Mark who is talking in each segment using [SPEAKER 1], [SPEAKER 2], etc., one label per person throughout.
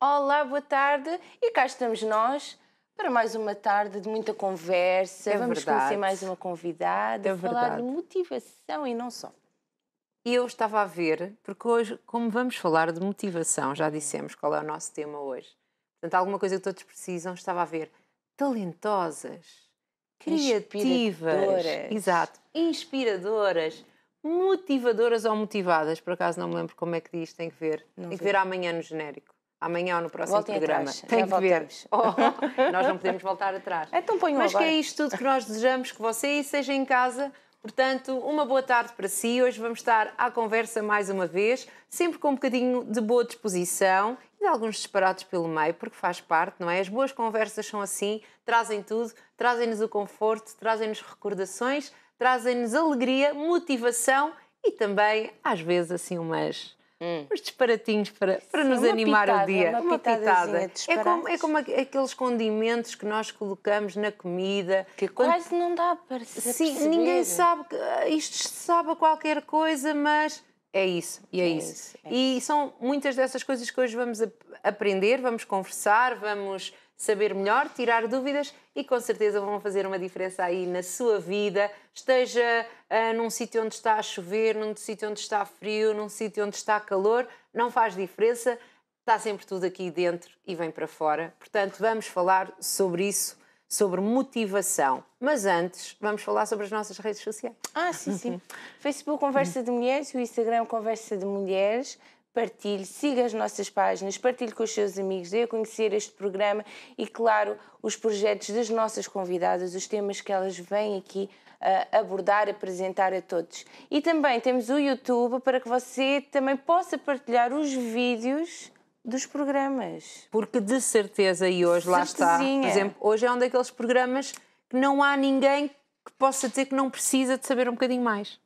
[SPEAKER 1] Olá, boa tarde. E cá estamos nós para mais uma tarde de muita conversa. Vamos conhecer mais uma convidada, falar de motivação e não só.
[SPEAKER 2] E eu estava a ver, porque hoje, como vamos falar de motivação, já dissemos qual é o nosso tema hoje. Portanto, alguma coisa que todos precisam, estava a ver talentosas, criativas, exato, inspiradoras, motivadoras ou motivadas. Por acaso não me lembro como é que diz, tem que ver. Tem que ver amanhã no genérico. Amanhã ou no próximo
[SPEAKER 1] Voltem
[SPEAKER 2] programa.
[SPEAKER 1] atrás,
[SPEAKER 2] Tem
[SPEAKER 1] já
[SPEAKER 2] que ver.
[SPEAKER 1] voltamos.
[SPEAKER 2] Nós não podemos voltar atrás.
[SPEAKER 1] Então ponham
[SPEAKER 2] Mas
[SPEAKER 1] agora.
[SPEAKER 2] que é isto tudo que nós desejamos que você seja em casa. Portanto, uma boa tarde para si. Hoje vamos estar à conversa mais uma vez, sempre com um bocadinho de boa disposição e de alguns disparates pelo meio, porque faz parte, não é? As boas conversas são assim, trazem tudo, trazem-nos o conforto, trazem-nos recordações, trazem-nos alegria, motivação e também, às vezes, assim, uns disparatinhos para nos animar
[SPEAKER 1] pitada,
[SPEAKER 2] o dia.
[SPEAKER 1] uma pitadazinha de
[SPEAKER 2] É como aqueles condimentos que nós colocamos na comida.
[SPEAKER 1] Que quase não dá para se
[SPEAKER 2] Sim,
[SPEAKER 1] perceber.
[SPEAKER 2] ninguém sabe, isto sabe a qualquer coisa, mas é isso, e é isso. E são muitas dessas coisas que hoje vamos aprender, vamos conversar, vamos saber melhor, tirar dúvidas e com certeza vão fazer uma diferença aí na sua vida, esteja num sítio onde está a chover, num sítio onde está frio, num sítio onde está calor, não faz diferença, está sempre tudo aqui dentro e vem para fora. Portanto, vamos falar sobre isso, sobre motivação. Mas antes, vamos falar sobre as nossas redes sociais.
[SPEAKER 1] Sim. Facebook Conversa de Mulheres, o Instagram Conversa de Mulheres. Partilhe, siga as nossas páginas, partilhe com os seus amigos, dê a conhecer este programa e, claro, os projetos das nossas convidadas, os temas que elas vêm aqui abordar, apresentar a todos. E também temos o YouTube para que você também possa partilhar os vídeos dos programas.
[SPEAKER 2] Porque de certeza, e hoje lá está, por exemplo, hoje é um daqueles programas que não há ninguém que possa dizer que não precisa de saber um bocadinho mais.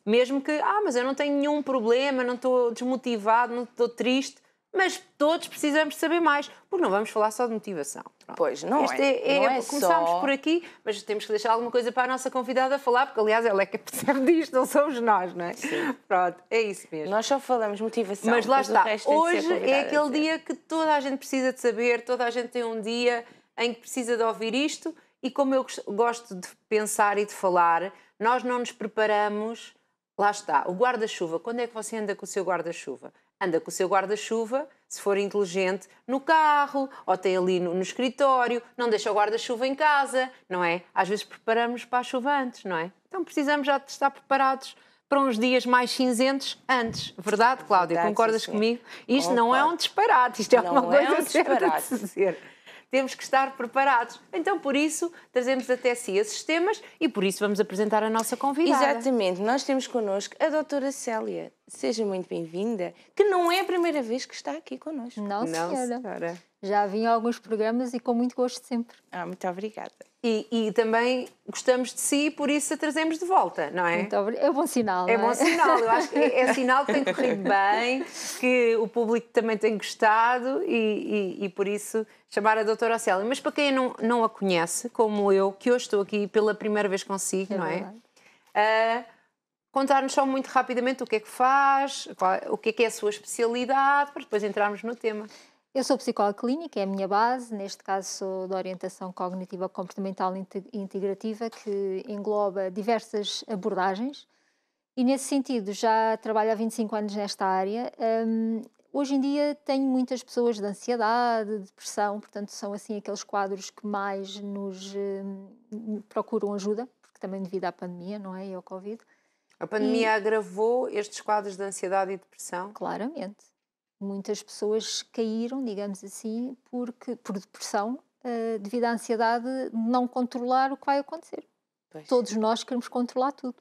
[SPEAKER 2] Mesmo que, mas eu não tenho nenhum problema, não estou desmotivado, não estou triste, mas todos precisamos de saber mais, porque não vamos falar só de motivação. Pronto.
[SPEAKER 1] Pois, não
[SPEAKER 2] começámos
[SPEAKER 1] só
[SPEAKER 2] por aqui, mas temos que deixar alguma coisa para a nossa convidada falar, porque aliás ela é que percebe disto, não somos nós, não é?
[SPEAKER 1] Sim.
[SPEAKER 2] Pronto, é isso mesmo.
[SPEAKER 1] Nós só falamos motivação.
[SPEAKER 2] Mas lá está, hoje é aquele
[SPEAKER 1] dia
[SPEAKER 2] dia que toda a gente precisa de saber, toda a gente tem um dia em que precisa de ouvir isto e como eu gosto de pensar e de falar, nós não nos preparamos. Lá está, o guarda-chuva. Quando é que você anda com o seu guarda-chuva? Anda com o seu guarda-chuva, se for inteligente, no carro, ou tem ali no escritório, não deixa o guarda-chuva em casa, não é? Às vezes preparamos para a chuva antes, não é? Então precisamos já de estar preparados para uns dias mais cinzentos antes. Verdade, Cláudia?
[SPEAKER 1] Verdade,
[SPEAKER 2] concordas
[SPEAKER 1] sim.
[SPEAKER 2] comigo? Isto não é um disparate, isto é uma coisa certa de se dizer. Temos que estar preparados. Então, por isso, trazemos até si esses temas e por isso vamos apresentar a nossa convidada.
[SPEAKER 1] Exatamente. Nós temos connosco a doutora Célia. Seja muito bem-vinda, que não é a primeira vez que está aqui connosco.
[SPEAKER 3] Não, senhora.
[SPEAKER 2] Senhora.
[SPEAKER 3] Já vim a alguns programas e com muito gosto sempre.
[SPEAKER 1] Muito obrigada.
[SPEAKER 2] E também gostamos de si, por isso a trazemos de volta, não é?
[SPEAKER 3] Muito obrigada. É bom sinal, não é?
[SPEAKER 2] É bom sinal. Eu acho que é sinal que tem corrido bem, que o público também tem gostado e por isso chamar a doutora Célia. Mas para quem não a conhece, como eu, que hoje estou aqui pela primeira vez consigo, não é? Contar-nos só muito rapidamente o que é que faz, o que é a sua especialidade, para depois entrarmos no tema.
[SPEAKER 3] Eu sou psicóloga clínica, é a minha base. Neste caso sou da orientação cognitiva comportamental e integrativa, que engloba diversas abordagens. E nesse sentido já trabalho há 25 anos nesta área. Hoje em dia tenho muitas pessoas de ansiedade, depressão, portanto são assim aqueles quadros que mais nos procuram ajuda, porque também devido à pandemia, não é? E ao Covid.
[SPEAKER 2] A pandemia agravou estes quadros de ansiedade e depressão?
[SPEAKER 3] Claramente. Muitas pessoas caíram, digamos assim, por depressão, devido à ansiedade de não controlar o que vai acontecer.
[SPEAKER 1] Pois.
[SPEAKER 3] Todos nós queremos controlar tudo.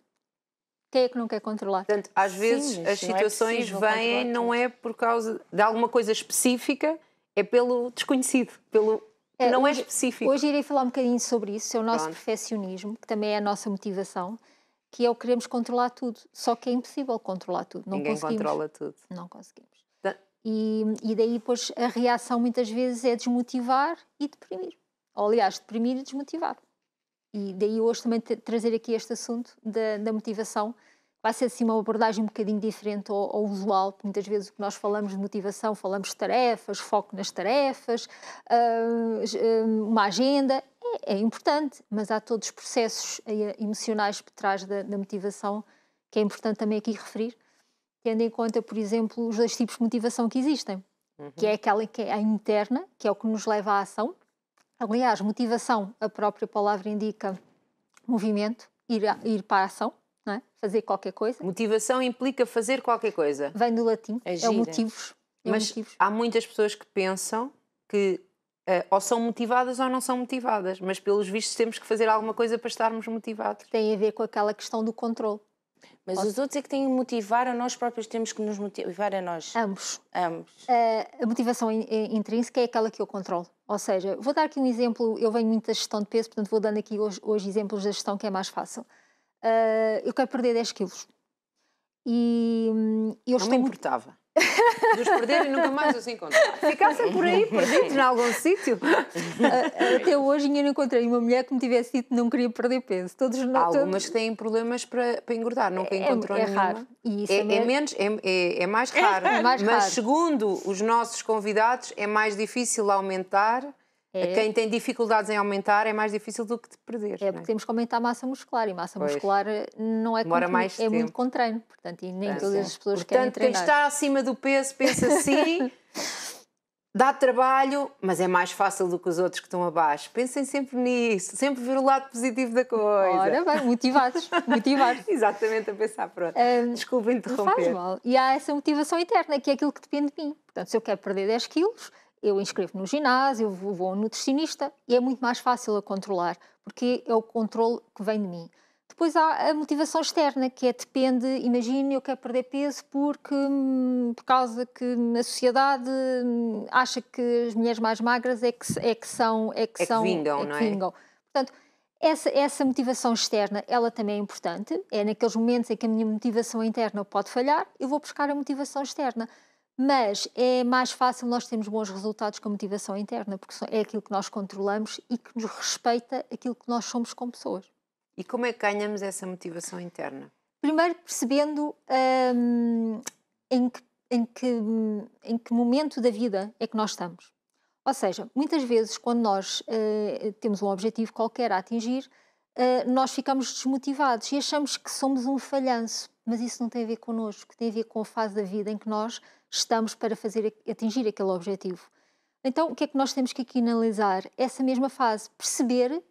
[SPEAKER 3] Quem é que não quer controlar?
[SPEAKER 2] Portanto, às vezes
[SPEAKER 1] Sim,
[SPEAKER 2] as situações vêm, não é por causa de alguma coisa específica, é pelo desconhecido, pelo que não é específico.
[SPEAKER 3] Hoje irei falar um bocadinho sobre isso, é o nosso perfeccionismo, que também é a nossa motivação, que é o que queremos controlar tudo. Só que é impossível controlar tudo.
[SPEAKER 2] Ninguém controla tudo.
[SPEAKER 3] Não conseguimos. E daí, pois, a reação muitas vezes é desmotivar e deprimir. Ou, aliás, deprimir e desmotivar. E daí hoje também trazer aqui este assunto da motivação, vai ser assim uma abordagem um bocadinho diferente ao usual. Muitas vezes o que nós falamos de motivação, falamos de tarefas, foco nas tarefas, uma agenda, é importante, mas há todos os processos emocionais por trás da motivação que é importante também aqui referir, tendo em conta, por exemplo, os 2 tipos de motivação que existem, que é aquela que é a interna, que é o que nos leva à ação. Aliás, motivação, a própria palavra indica movimento, ir para a ação. Não é? Fazer qualquer coisa.
[SPEAKER 2] Motivação implica fazer qualquer coisa.
[SPEAKER 3] Vem do latim, é motivos.
[SPEAKER 2] Mas há muitas pessoas que pensam que ou são motivadas ou não são motivadas, mas pelos vistos temos que fazer alguma coisa para estarmos motivados.
[SPEAKER 3] Tem a ver com aquela questão do controle.
[SPEAKER 1] Mas os outros é que têm que motivar ou nós próprios temos que nos motivar a nós?
[SPEAKER 3] Ambos.
[SPEAKER 1] Ambos.
[SPEAKER 3] A motivação intrínseca é aquela que eu controlo. Ou seja, vou dar aqui um exemplo, eu venho muito da gestão de peso, portanto vou dando aqui hoje exemplos da gestão que é mais fácil. Eu quero perder 10 quilos. E eu
[SPEAKER 2] não me importava. De os perder e nunca mais os encontrar. Ficassem por aí perdidos em algum sítio.
[SPEAKER 3] Até hoje ainda não encontrei uma mulher que me tivesse dito que não queria perder peso.
[SPEAKER 2] Há algumas que têm problemas para engordar, nunca encontrou nenhuma.
[SPEAKER 3] Raro. E isso
[SPEAKER 2] é mais raro.
[SPEAKER 3] Mais
[SPEAKER 2] mas
[SPEAKER 3] raro.
[SPEAKER 2] Segundo os nossos convidados, é mais difícil aumentar. Quem tem dificuldades em aumentar é mais difícil do que de perder.
[SPEAKER 3] Porque temos que aumentar a massa muscular e massa muscular não é muito com treino. Portanto, e nem todas as pessoas querem treinar.
[SPEAKER 2] Quem está acima do peso pensa assim, dá trabalho, mas é mais fácil do que os outros que estão abaixo. Pensem sempre nisso, sempre ver o lado positivo da coisa.
[SPEAKER 3] Ora bem, motivados.
[SPEAKER 2] Exatamente, a pensar, pronto. Desculpa interromper.
[SPEAKER 3] Não faz mal. E há essa motivação interna, que é aquilo que depende de mim. Portanto, se eu quero perder 10 quilos... eu inscrevo no ginásio, vou a um nutricionista e é muito mais fácil a controlar, porque é o controle que vem de mim. Depois há a motivação externa, que depende, imagine, eu quero perder peso por causa que a sociedade acha que as mulheres mais magras é que vingam. Portanto, essa motivação externa, ela também é importante, é naqueles momentos em que a minha motivação interna pode falhar, eu vou buscar a motivação externa. Mas é mais fácil nós termos bons resultados com a motivação interna, porque é aquilo que nós controlamos e que nos respeita aquilo que nós somos como pessoas.
[SPEAKER 2] E como é que ganhamos essa motivação interna?
[SPEAKER 3] Primeiro percebendo em que momento da vida é que nós estamos. Ou seja, muitas vezes quando nós temos um objetivo qualquer a atingir, nós ficamos desmotivados e achamos que somos um falhanço, mas isso não tem a ver connosco, tem a ver com a fase da vida em que nós estamos para atingir aquele objetivo. Então, o que é que nós temos que aqui analisar? Essa mesma fase, perceber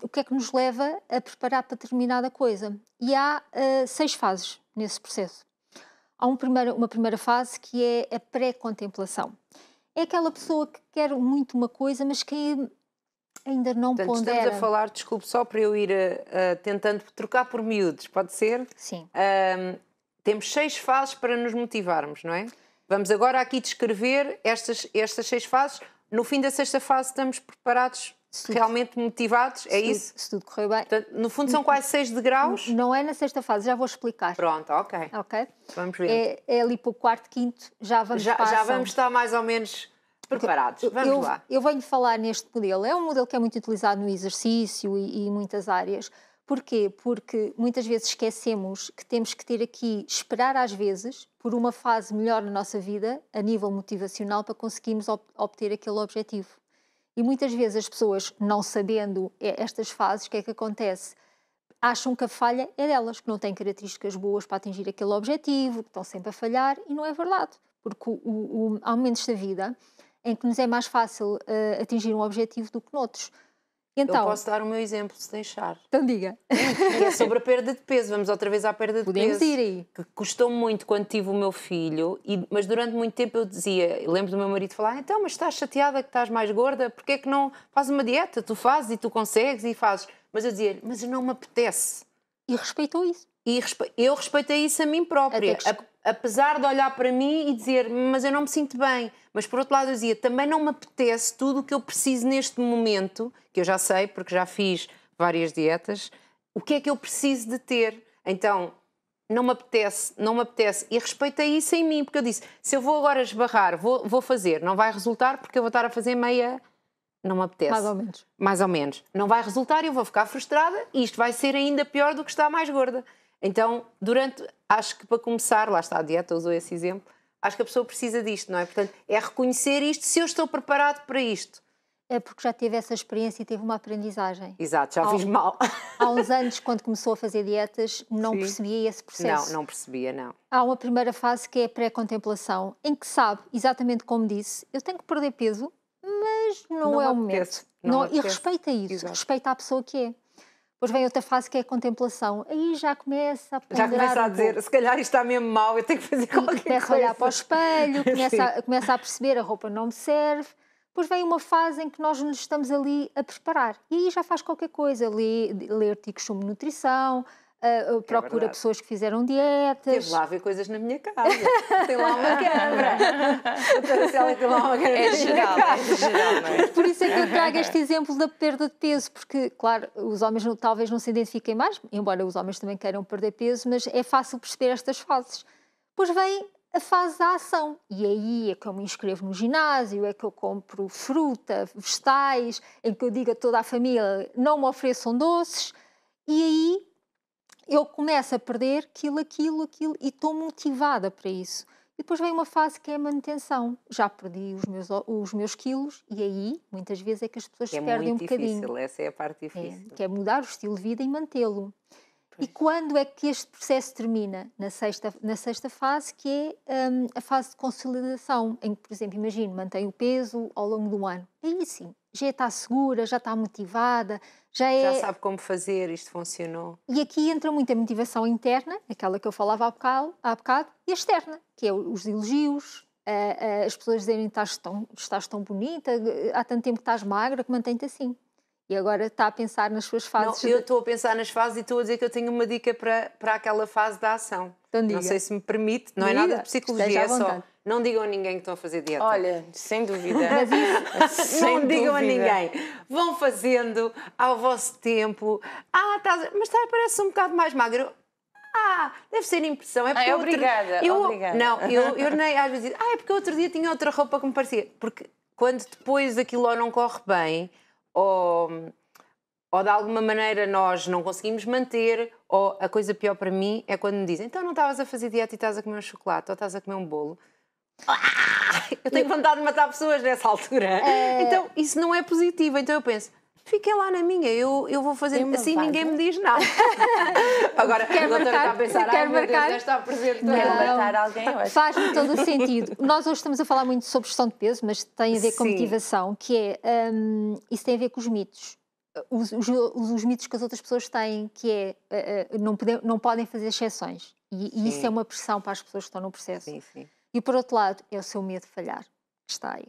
[SPEAKER 3] o que é que nos leva a preparar para determinada coisa. E há 6 fases nesse processo. Há uma primeira fase que é a pré-contemplação. É aquela pessoa que quer muito uma coisa, mas que ainda não pondera.
[SPEAKER 2] Estamos a falar, desculpe, só para eu ir tentando trocar por miúdos, pode ser?
[SPEAKER 3] Sim.
[SPEAKER 2] Temos 6 fases para nos motivarmos, não é? Vamos agora aqui descrever estas 6 fases. No fim da 6ª fase estamos preparados, realmente motivados, é isso?
[SPEAKER 3] Se tudo correu bem.
[SPEAKER 2] Portanto, no fundo são quase 6 degraus?
[SPEAKER 3] Não é na 6ª fase, já vou explicar.
[SPEAKER 2] Pronto, ok. Vamos ver.
[SPEAKER 3] É ali para o 4º, 5º, já vamos para a ação.
[SPEAKER 2] Já vamos estar mais ou menos preparados. Vamos lá.
[SPEAKER 3] Eu venho falar neste modelo. É um modelo que é muito utilizado no exercício e muitas áreas. Porquê? Porque muitas vezes esquecemos que temos que ter aqui, esperar às vezes, por uma fase melhor na nossa vida, a nível motivacional, para conseguirmos obter aquele objetivo. E muitas vezes as pessoas, não sabendo estas fases, o que é que acontece? Acham que a falha é delas, que não têm características boas para atingir aquele objetivo, que estão sempre a falhar, e não é verdade. Porque há momentos da vida em que nos é mais fácil atingir um objetivo do que noutros. Então,
[SPEAKER 2] eu posso dar o meu exemplo, se deixar.
[SPEAKER 3] Então diga.
[SPEAKER 2] É sobre a perda de peso. Vamos outra vez à perda de
[SPEAKER 3] Podemos
[SPEAKER 2] peso.
[SPEAKER 3] Ir aí.
[SPEAKER 2] Que custou muito quando tive o meu filho, mas durante muito tempo eu dizia, lembro do meu marido falar, então, mas estás chateada que estás mais gorda? Porquê é que não fazes uma dieta? Tu fazes e tu consegues e fazes. Mas eu dizia-lhe, mas não me apetece.
[SPEAKER 3] E respeitou isso.
[SPEAKER 2] E eu respeitei isso a mim própria. Apesar de olhar para mim e dizer, mas eu não me sinto bem. Mas por outro lado eu dizia, também não me apetece tudo o que eu preciso neste momento, que eu já sei, porque já fiz várias dietas, o que é que eu preciso de ter. Então, não me apetece. E respeitei isso em mim, porque eu disse, se eu vou agora esbarrar, vou fazer, não vai resultar porque eu vou estar a fazer meia... Não me apetece.
[SPEAKER 3] Mais ou menos.
[SPEAKER 2] Não vai resultar e eu vou ficar frustrada e isto vai ser ainda pior do que estar mais gorda. Então, acho que para começar, lá está a dieta, usou esse exemplo, acho que a pessoa precisa disto, não é? Portanto, é reconhecer isto, se eu estou preparado para isto.
[SPEAKER 3] É porque já teve essa experiência e teve uma aprendizagem.
[SPEAKER 2] Exato, já fiz mal.
[SPEAKER 3] Há uns anos, quando começou a fazer dietas, não
[SPEAKER 2] Sim.
[SPEAKER 3] percebia esse processo.
[SPEAKER 2] Não percebia, não.
[SPEAKER 3] Há uma primeira fase que é a pré-contemplação, em que sabe, exatamente como disse, eu tenho que perder peso, mas não é o momento. E respeita isso,
[SPEAKER 2] Exato.
[SPEAKER 3] respeita a pessoa que é. Depois vem outra fase que é a contemplação. Aí já começa a ponderar.
[SPEAKER 2] Já começa a dizer, se calhar isto está mesmo mal, eu tenho que fazer qualquer coisa.
[SPEAKER 3] Começa a olhar para o espelho, começa a perceber, a roupa não me serve. Depois vem uma fase em que nós nos estamos ali a preparar. E aí já faz qualquer coisa. Lê artigos sobre nutrição, procura pessoas que fizeram dietas.
[SPEAKER 2] Teve lá a ver coisas na minha casa. Tem lá uma câmara. Tem lá uma câmara.
[SPEAKER 1] É geral, não é?
[SPEAKER 3] Por isso é que eu trago este exemplo da perda de peso, porque, claro, os homens talvez não se identifiquem mais, embora os homens também queiram perder peso, mas é fácil perceber estas fases. Depois vem a fase da ação, e aí é que eu me inscrevo no ginásio, é que eu compro fruta, vegetais, em que eu digo a toda a família, não me ofereçam doces, e aí eu começo a perder aquilo, e estou motivada para isso. E depois vem uma fase que é a manutenção. Já perdi os meus quilos e aí, muitas vezes, é que as pessoas se perdem um bocadinho.
[SPEAKER 2] Difícil, essa é a parte difícil.
[SPEAKER 3] Que é mudar o estilo de vida e mantê-lo. E quando é que este processo termina? Na sexta fase, que é a fase de consolidação, em que, por exemplo, imagino, mantém o peso ao longo do ano. Aí sim, já está segura, já está motivada, já
[SPEAKER 2] sabe como fazer, isto funcionou.
[SPEAKER 3] E aqui entra muita motivação interna, aquela que eu falava há bocado, e a externa, que é os elogios, as pessoas dizerem que estás tão bonita, há tanto tempo que estás magra, que mantém-te assim. E agora está a pensar nas suas fases.
[SPEAKER 2] Não, eu estou a pensar nas fases e estou a dizer que eu tenho uma dica para aquela fase da ação.
[SPEAKER 3] Então,
[SPEAKER 2] não sei se me permite, não é nada de psicologia, é só não digam a ninguém que estão a fazer dieta.
[SPEAKER 1] Olha, sem dúvida.
[SPEAKER 2] Não digam a ninguém. Vão fazendo ao vosso tempo. Mas parece um bocado mais magro. Deve ser impressão.
[SPEAKER 1] É obrigada.
[SPEAKER 2] Não, eu nem às vezes digo, é porque outro dia tinha outra roupa que me parecia. Porque quando depois aquilo não corre bem, ou de alguma maneira nós não conseguimos manter, ou a coisa pior para mim é quando me dizem, então não estavas a fazer dieta e estás a comer um chocolate ou estás a comer um bolo. Eu tenho vontade de matar pessoas nessa altura. Então isso não é positivo. Então eu penso, fiquem lá na minha, eu vou fazer assim, ninguém me diz nada. Agora a doutora está a pensar, meu Deus, está presente.
[SPEAKER 1] Quero matar alguém.
[SPEAKER 3] Faz-me todo o sentido. Nós hoje estamos a falar muito sobre gestão de peso, mas tem a ver com motivação, que é, isso tem a ver com os mitos. Os mitos que as outras pessoas têm, que é, não podem fazer exceções. E isso é uma pressão para as pessoas que estão no processo.
[SPEAKER 2] Sim.
[SPEAKER 3] E por outro lado, é o seu medo de falhar, que está aí.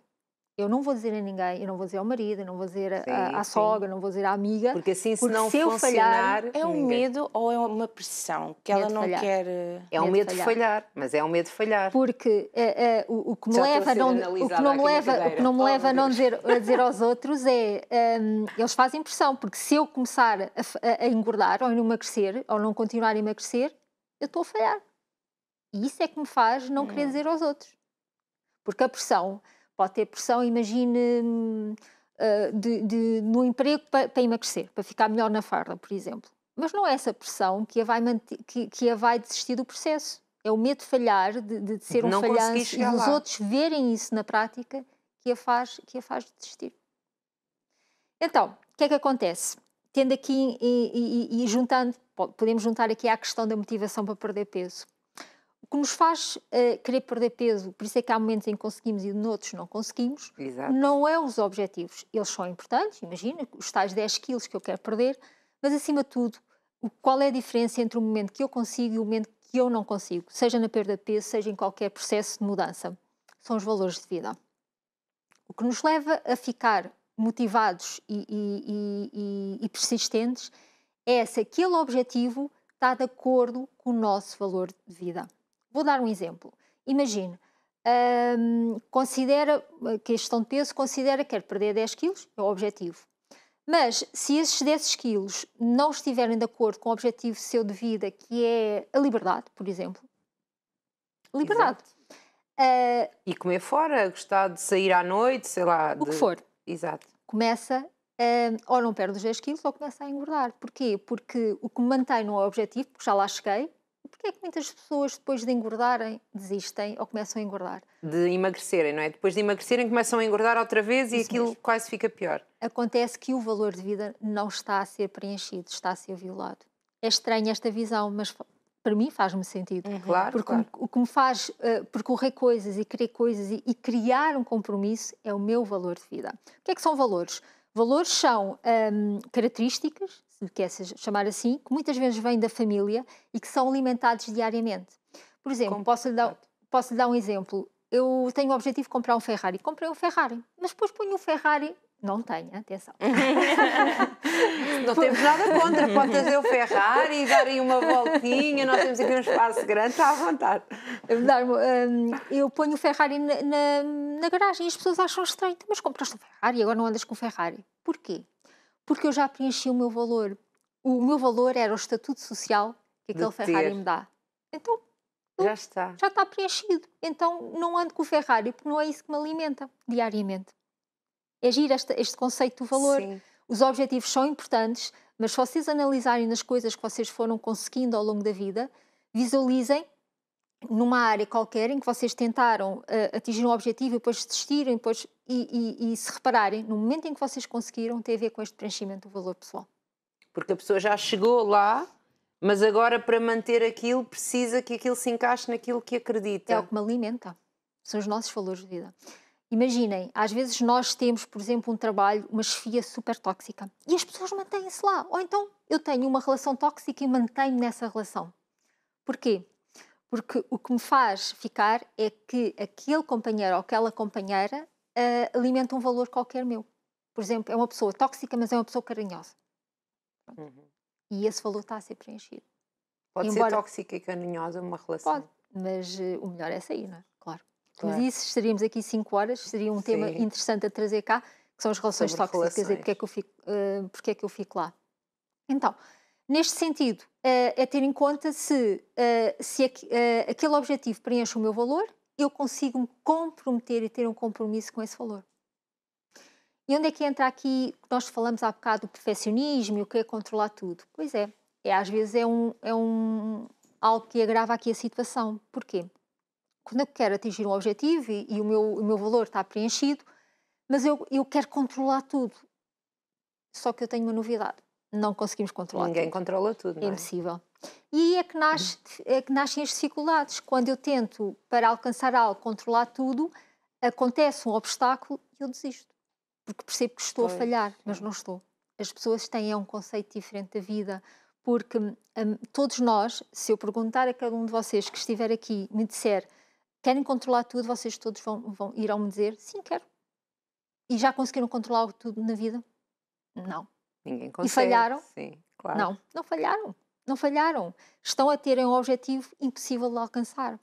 [SPEAKER 3] Eu não vou dizer a ninguém, eu não vou dizer ao marido, eu não vou dizer à sogra, eu não vou dizer à amiga.
[SPEAKER 2] Porque assim, se não
[SPEAKER 3] eu falhar,
[SPEAKER 1] é um medo ou é uma pressão que ela não quer...
[SPEAKER 2] É um medo de falhar, mas é um medo de falhar.
[SPEAKER 3] Porque o que me leva a não dizer aos outros é, eles fazem pressão, porque se eu começar a engordar ou a não emagrecer, ou não continuar a emagrecer, eu estou a falhar. E isso é que me faz não querer dizer aos outros. Porque a pressão... Pode ter pressão, imagine, no emprego para emagrecer, para ficar melhor na farda, por exemplo. Mas não é essa pressão que a vai desistir do processo. É o medo de falhar, de ser um falhanço e dos outros verem isso na prática que a faz desistir. Então, o que é que acontece? Tendo aqui e juntando, podemos juntar aqui à questão da motivação para perder peso. O que nos faz querer perder peso, por isso é que há momentos em que conseguimos e noutros não conseguimos, não é os objetivos. Eles são importantes, imagina, os tais 10 quilos que eu quero perder, mas acima de tudo, qual é a diferença entre o momento que eu consigo e o momento que eu não consigo, seja na perda de peso, seja em qualquer processo de mudança? São os valores de vida. O que nos leva a ficar motivados e persistentes é se aquele objetivo está de acordo com o nosso valor de vida. Vou dar um exemplo. Imagine, considera que a gestão de peso considera que quer perder 10 quilos, é o objetivo. Mas se esses 10 quilos não estiverem de acordo com o objetivo seu de vida, que é a liberdade, por exemplo. Liberdade.
[SPEAKER 2] E comer fora, gostar de sair à noite, sei lá.
[SPEAKER 3] O que for.
[SPEAKER 2] Exato.
[SPEAKER 3] Começa ou não perde os 10 quilos ou começa a engordar. Porquê? Porque o que me mantém no objetivo, porque já lá cheguei, porque é que muitas pessoas depois de engordarem desistem ou começam a engordar?
[SPEAKER 2] De emagrecerem, não é? Depois de emagrecerem começam a engordar outra vez e aquilo quase fica pior.
[SPEAKER 3] Acontece que o valor de vida não está a ser preenchido, está a ser violado. É estranha esta visão, mas para mim faz-me sentido.
[SPEAKER 2] Claro,
[SPEAKER 3] Porque
[SPEAKER 2] claro.
[SPEAKER 3] o que me faz percorrer coisas e querer coisas e criar um compromisso é o meu valor de vida. O que é que são valores? Valores são características, se lhe quer chamar assim, que muitas vezes vêm da família e que são alimentados diariamente. Por exemplo, posso-lhe dar um exemplo. Eu tenho o objetivo de comprar um Ferrari. Comprei um Ferrari, mas depois ponho um Ferrari. Não tenho, atenção.
[SPEAKER 2] Não temos nada contra. Pode trazer o Ferrari e dar aí uma voltinha. Nós temos aqui um espaço grande, está à vontade.
[SPEAKER 3] Eu ponho o Ferrari na garagem e as pessoas acham estranho. Mas compraste um Ferrari e agora não andas com o Ferrari. Porquê? Porque eu já preenchi o meu valor. O meu valor era o estatuto social que aquele Ferrari me dá. Então,
[SPEAKER 2] já está
[SPEAKER 3] preenchido. Então, não ando com o Ferrari porque não é isso que me alimenta diariamente. É giro este conceito do valor.
[SPEAKER 2] Sim.
[SPEAKER 3] Os objetivos são importantes, mas se vocês analisarem nas coisas que vocês foram conseguindo ao longo da vida, visualizem numa área qualquer em que vocês tentaram atingir um objetivo e depois desistirem e se repararem, no momento em que vocês conseguiram, tem a ver com este preenchimento do valor pessoal.
[SPEAKER 2] Porque a pessoa já chegou lá, mas agora para manter aquilo precisa que aquilo se encaixe naquilo que acredita.
[SPEAKER 3] É o que me alimenta. São os nossos valores de vida. Imaginem, às vezes nós temos, por exemplo, um trabalho, uma chefia super tóxica e as pessoas mantêm-se lá. Ou então eu tenho uma relação tóxica e mantenho-me nessa relação. Porquê? Porque o que me faz ficar é que aquele companheiro ou aquela companheira alimenta um valor qualquer meu. Por exemplo, é uma pessoa tóxica, mas é uma pessoa carinhosa. E esse valor está a ser preenchido.
[SPEAKER 2] Pode ser tóxica e carinhosa uma relação.
[SPEAKER 3] Pode, mas o melhor é sair, não é? Claro. Mas isso, estaríamos aqui 5 horas, seria um tema interessante a trazer cá, que são as relações tóxicas, quer dizer, porque é que eu fico lá. Então, neste sentido, é ter em conta se aquele objetivo preenche o meu valor, eu consigo me comprometer e ter um compromisso com esse valor. E onde é que entra aqui, nós falamos há bocado do perfeccionismo e o que é controlar tudo? Pois é, às vezes é algo que agrava aqui a situação. Porquê? Quando eu quero atingir um objetivo e o meu valor está preenchido, mas eu quero controlar tudo. Só que eu tenho uma novidade. Não conseguimos controlar tudo.
[SPEAKER 2] Ninguém controla tudo, não é?
[SPEAKER 3] É impossível. E é que nascem as dificuldades. Quando eu tento, para alcançar algo, controlar tudo, acontece um obstáculo e eu desisto. Porque percebo que estou a falhar, mas não estou. As pessoas têm um conceito diferente da vida. Porque todos nós, se eu perguntar a cada um de vocês que estiver aqui, me disser querem controlar tudo, vocês todos irão me dizer sim, quero. E já conseguiram controlar tudo na vida? Não.
[SPEAKER 2] Ninguém consegue.
[SPEAKER 3] E falharam?
[SPEAKER 2] Sim, claro.
[SPEAKER 3] Não falharam. Não falharam. Estão a terem um objetivo impossível de alcançar.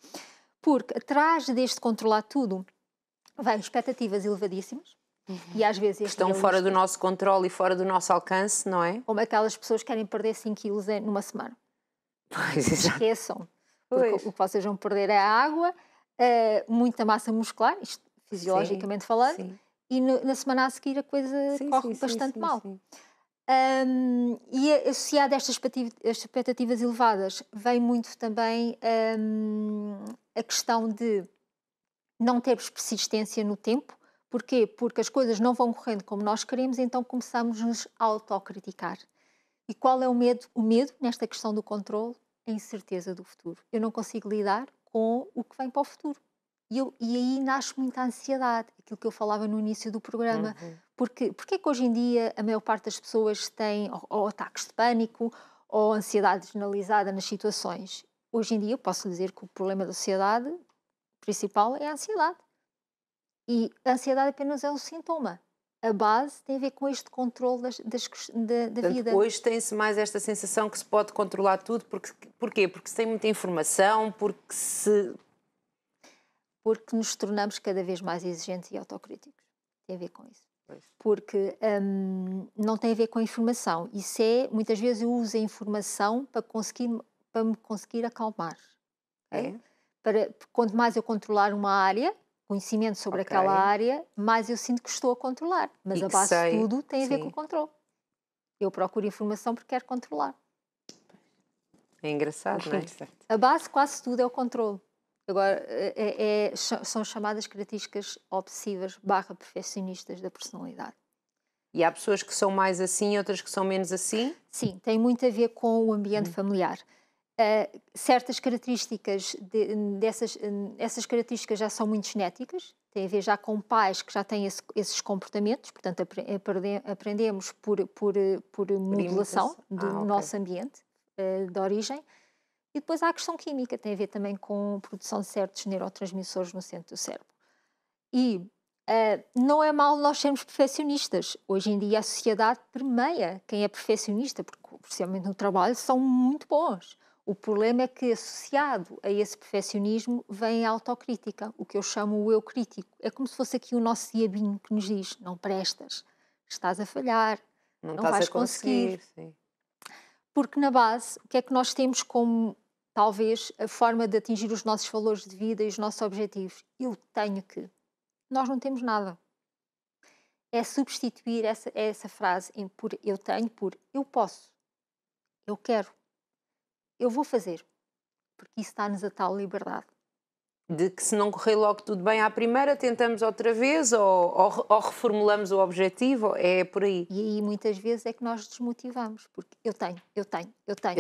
[SPEAKER 3] Porque atrás deste controlar tudo, vêm expectativas elevadíssimas. E às vezes
[SPEAKER 2] estão fora do nosso controle e fora do nosso alcance, não é?
[SPEAKER 3] Como aquelas pessoas que querem perder 5 quilos numa semana.
[SPEAKER 2] Pois,
[SPEAKER 3] esqueçam. Porque o que vocês vão perder é a água, muita massa muscular, isto fisiologicamente falando, e na semana a seguir a coisa corre bastante mal. E associado a estas expectativas elevadas vem muito também a questão de não termos persistência no tempo. Porquê? Porque as coisas não vão correndo como nós queremos, então começamos a nos autocriticar. E qual é o medo? O medo, nesta questão do controle, é a incerteza do futuro. Eu não consigo lidar com o que vem para o futuro. E aí nasce muita ansiedade, aquilo que eu falava no início do programa. Porque é que hoje em dia a maior parte das pessoas tem ou ataques de pânico ou ansiedade generalizada nas situações? Hoje em dia eu posso dizer que o problema da sociedade principal é a ansiedade. E a ansiedade apenas é um sintoma. A base tem a ver com este controle da vida.
[SPEAKER 2] Hoje tem-se mais esta sensação que se pode controlar tudo. Porquê? Porque se tem muita informação,
[SPEAKER 3] Porque nos tornamos cada vez mais exigentes e autocríticos. Tem a ver com isso.
[SPEAKER 2] Pois.
[SPEAKER 3] Porque não tem a ver com a informação. Isso muitas vezes eu uso a informação para me conseguir acalmar. Okay? Quanto mais eu controlar uma área, conhecimento sobre aquela área, mais eu sinto que estou a controlar. Mas a base de tudo tem a ver com o controle. Eu procuro informação porque quero controlar.
[SPEAKER 2] É engraçado, não é?
[SPEAKER 3] A base quase tudo é o controle. Agora, são chamadas características obsessivas / perfeccionistas da personalidade.
[SPEAKER 2] E há pessoas que são mais assim e outras que são menos assim?
[SPEAKER 3] Sim, tem muito a ver com o ambiente familiar. Certas características, essas características já são muito genéticas, tem a ver já com pais que já têm esses comportamentos, portanto aprendemos por modulação do nosso ambiente de origem. E depois há a questão química, tem a ver também com a produção de certos neurotransmissores no centro do cérebro. E não é mal nós sermos perfeccionistas. Hoje em dia a sociedade permeia quem é perfeccionista, porque especialmente no trabalho são muito bons. O problema é que associado a esse perfeccionismo vem a autocrítica, o que eu chamo o eu crítico. É como se fosse aqui o nosso diabinho que nos diz: não prestas, estás a falhar, não vais conseguir.
[SPEAKER 2] Sim.
[SPEAKER 3] Porque na base, o que é que nós temos como talvez a forma de atingir os nossos valores de vida e os nossos objetivos? Eu tenho que. Nós não temos nada. É substituir essa frase em por eu tenho por eu posso, eu quero, eu vou fazer, porque isso dá-nos a tal liberdade.
[SPEAKER 2] De que se não correr logo tudo bem à primeira, tentamos outra vez ou reformulamos o objetivo, é por aí.
[SPEAKER 3] E aí muitas vezes é que nós desmotivamos, porque eu tenho.
[SPEAKER 2] Eu tenho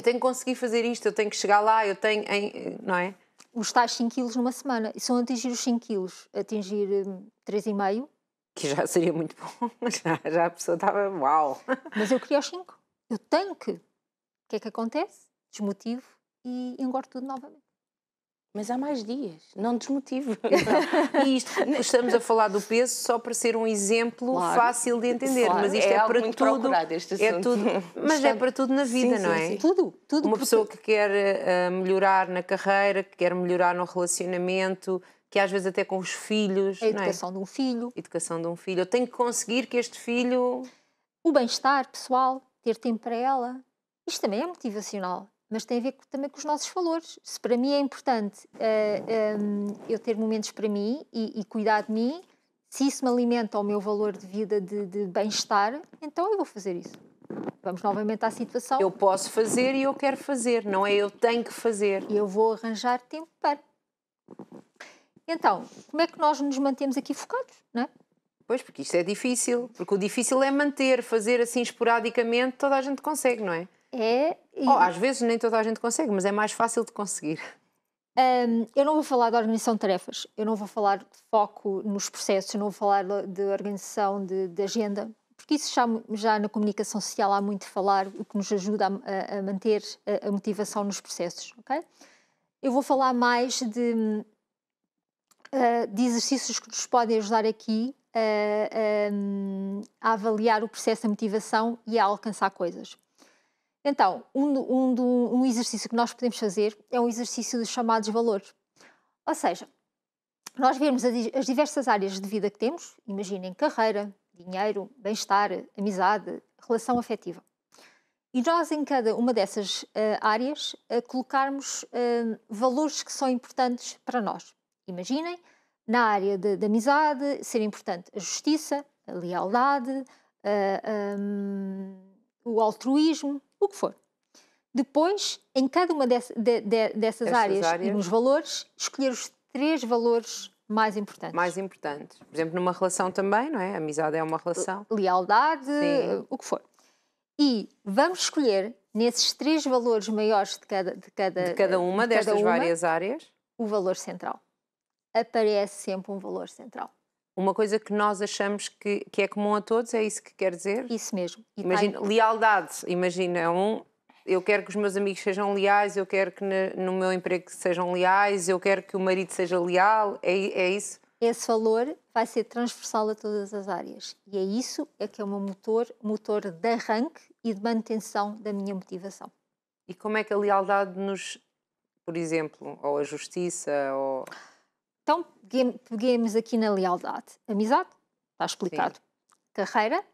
[SPEAKER 2] que conseguir fazer isto, eu tenho que chegar lá, eu tenho, não é?
[SPEAKER 3] Os tais 5 quilos numa semana, e se eu atingir os 5 quilos, atingir 3,5...
[SPEAKER 2] Que já seria muito bom, já a pessoa estava, uau!
[SPEAKER 3] Mas eu queria os 5, eu tenho que. O que é que acontece? Desmotivo e engordo tudo novamente.
[SPEAKER 1] Mas há mais dias, não desmotivo.
[SPEAKER 2] E isto, estamos a falar do peso só para ser um exemplo fácil de entender, mas isto é para tudo. É tudo, mas é para tudo na vida, não é?
[SPEAKER 3] Sim. Tudo.
[SPEAKER 2] Uma pessoa que quer melhorar na carreira, que quer melhorar no relacionamento, que às vezes até com os filhos.
[SPEAKER 3] A educação de um filho.
[SPEAKER 2] Educação de um filho. Eu tenho que conseguir que este filho...
[SPEAKER 3] O bem-estar pessoal, ter tempo para ela. Isto também é motivacional. Mas tem a ver também com os nossos valores. Se para mim é importante eu ter momentos para mim e cuidar de mim, se isso me alimenta ao meu valor de vida de bem-estar, então eu vou fazer isso. Vamos novamente à situação.
[SPEAKER 2] Eu posso fazer e eu quero fazer, não é eu tenho que fazer.
[SPEAKER 3] E eu vou arranjar tempo para. Então, como é que nós nos mantemos aqui focados, não é?
[SPEAKER 2] Pois, porque isto é difícil. Porque o difícil é manter, fazer assim esporadicamente, toda a gente consegue, não é? Às vezes nem toda a gente consegue, mas é mais fácil de conseguir.
[SPEAKER 3] Eu não vou falar de organização de tarefas, eu não vou falar de foco nos processos, eu não vou falar de organização de agenda, porque isso já na comunicação social há muito a falar, o que nos ajuda a manter a motivação nos processos, ok? Eu vou falar mais de exercícios que nos podem ajudar aqui a avaliar o processo da motivação e a alcançar coisas. Então, um exercício que nós podemos fazer é um exercício dos chamados valores. Ou seja, nós vemos as diversas áreas de vida que temos, imaginem carreira, dinheiro, bem-estar, amizade, relação afetiva. E nós em cada uma dessas áreas colocarmos valores que são importantes para nós. Imaginem, na área da amizade, ser importante a justiça, a lealdade, o altruísmo, o que for. Depois, em cada uma dessas áreas e nos valores, escolher os 3 valores mais importantes.
[SPEAKER 2] Mais importantes. Por exemplo, numa relação também, não é? A amizade é uma relação.
[SPEAKER 3] Lealdade, o que for. E vamos escolher, nesses 3 valores maiores de cada uma
[SPEAKER 2] destas várias áreas,
[SPEAKER 3] o valor central. Aparece sempre um valor central.
[SPEAKER 2] Uma coisa que nós achamos que é comum a todos, é isso que quer dizer?
[SPEAKER 3] Isso mesmo.
[SPEAKER 2] Imagina, lealdade. Imagina, eu quero que os meus amigos sejam leais, eu quero que no meu emprego sejam leais, eu quero que o marido seja leal, é isso?
[SPEAKER 3] Esse valor vai ser transversal a todas as áreas. E é isso que é o meu motor de arranque e de manutenção da minha motivação.
[SPEAKER 2] E como é que a lealdade nos, por exemplo, ou a justiça, ou...
[SPEAKER 3] Então, peguemos aqui na lealdade. Amizade, está explicado. Sim. Carreira,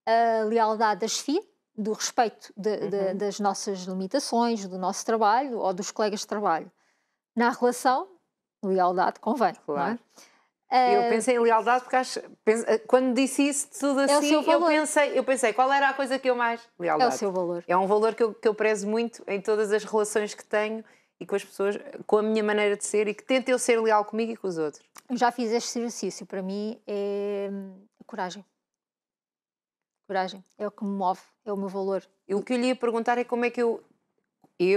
[SPEAKER 3] a lealdade da chefia, do respeito das nossas limitações, do nosso trabalho ou dos colegas de trabalho. Na relação, lealdade convém, claro. Não
[SPEAKER 2] Eu pensei em lealdade porque quando disse isso tudo
[SPEAKER 3] É o
[SPEAKER 2] assim,
[SPEAKER 3] seu valor.
[SPEAKER 2] eu pensei qual era a coisa que eu mais...
[SPEAKER 3] É o
[SPEAKER 2] Lealdade.
[SPEAKER 3] seu valor.
[SPEAKER 2] É um valor que eu prezo muito em todas as relações que tenho e com as pessoas, com a minha maneira de ser, e que tento eu ser leal comigo e com os outros.
[SPEAKER 3] Eu já fiz este exercício. Para mim é a coragem. Coragem é o que me move, é o meu valor.
[SPEAKER 2] E o que eu lhe ia perguntar é como é que eu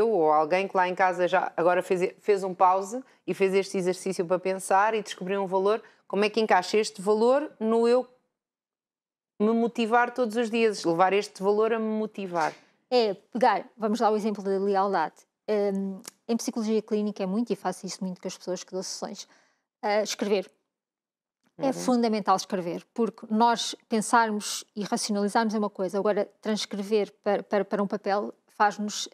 [SPEAKER 2] ou alguém que lá em casa já agora fez um pause e fez este exercício para pensar e descobrir um valor, como é que encaixa este valor no eu me motivar todos os dias, levar este valor a me motivar?
[SPEAKER 3] É pegar, vamos dar o exemplo da lealdade. Em psicologia clínica é muito, e faço isso muito com as pessoas que dou sessões, escrever. É fundamental escrever, porque nós pensarmos e racionalizarmos é uma coisa, agora transcrever para um papel faz-nos...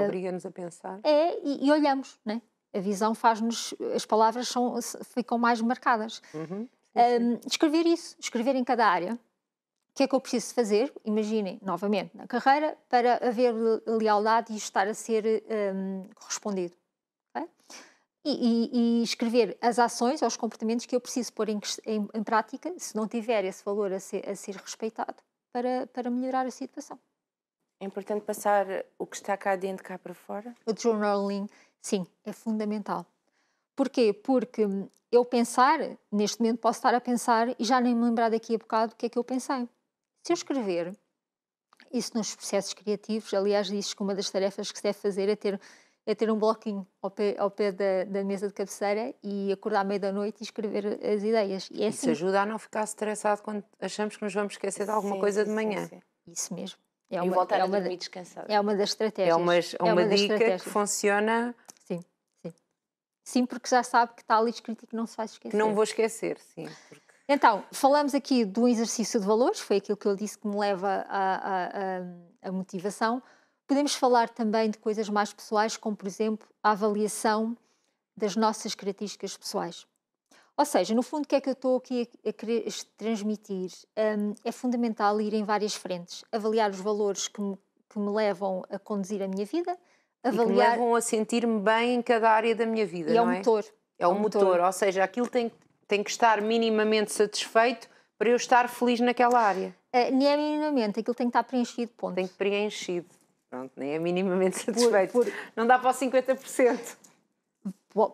[SPEAKER 2] Obriga-nos a pensar.
[SPEAKER 3] e olhamos, né? A visão faz-nos... As palavras ficam mais marcadas. Escrever isso, escrever em cada área. O que é que eu preciso fazer? Imaginem, novamente, na carreira, para haver lealdade e estar a ser correspondido. Okay? E escrever as ações ou os comportamentos que eu preciso pôr em prática, se não tiver esse valor a ser respeitado, para melhorar a situação.
[SPEAKER 1] É importante passar o que está cá dentro, cá para fora?
[SPEAKER 3] O journaling, sim, é fundamental. Porquê? Porque eu pensar, neste momento posso estar a pensar e já nem me lembrar daqui a bocado o que é que eu pensei. Se eu escrever, isso nos processos criativos, aliás, diz que uma das tarefas que se deve fazer é ter um bloquinho ao pé da mesa de cabeceira e acordar à meia da noite e escrever as ideias. E é
[SPEAKER 2] Isso
[SPEAKER 3] assim.
[SPEAKER 2] ajuda a não ficar estressado quando achamos que nos vamos esquecer de alguma coisa de manhã.
[SPEAKER 1] Sim.
[SPEAKER 3] Isso mesmo.
[SPEAKER 1] E voltar a dormir descansado.
[SPEAKER 3] É uma das estratégias.
[SPEAKER 2] É uma dica que funciona.
[SPEAKER 3] Sim, sim. Sim, porque já sabe que está ali escrito e que não se vai esquecer.
[SPEAKER 2] Que não vou esquecer, sim.
[SPEAKER 3] Então, falamos aqui do exercício de valores, foi aquilo que eu disse que me leva à motivação. Podemos falar também de coisas mais pessoais, como, por exemplo, a avaliação das nossas características pessoais. Ou seja, no fundo, o que é que eu estou aqui a querer transmitir? É fundamental ir em várias frentes. Avaliar os valores que me levam a conduzir a minha vida.
[SPEAKER 2] E que me levam a sentir-me bem em cada área da minha vida,
[SPEAKER 3] não é?
[SPEAKER 2] É o motor, ou seja, aquilo tem que estar minimamente satisfeito para eu estar feliz naquela área.
[SPEAKER 3] Nem é minimamente, aquilo tem que estar preenchido, ponto.
[SPEAKER 2] Tem que preenchido. Pronto, nem é minimamente satisfeito. Não dá para o 50%.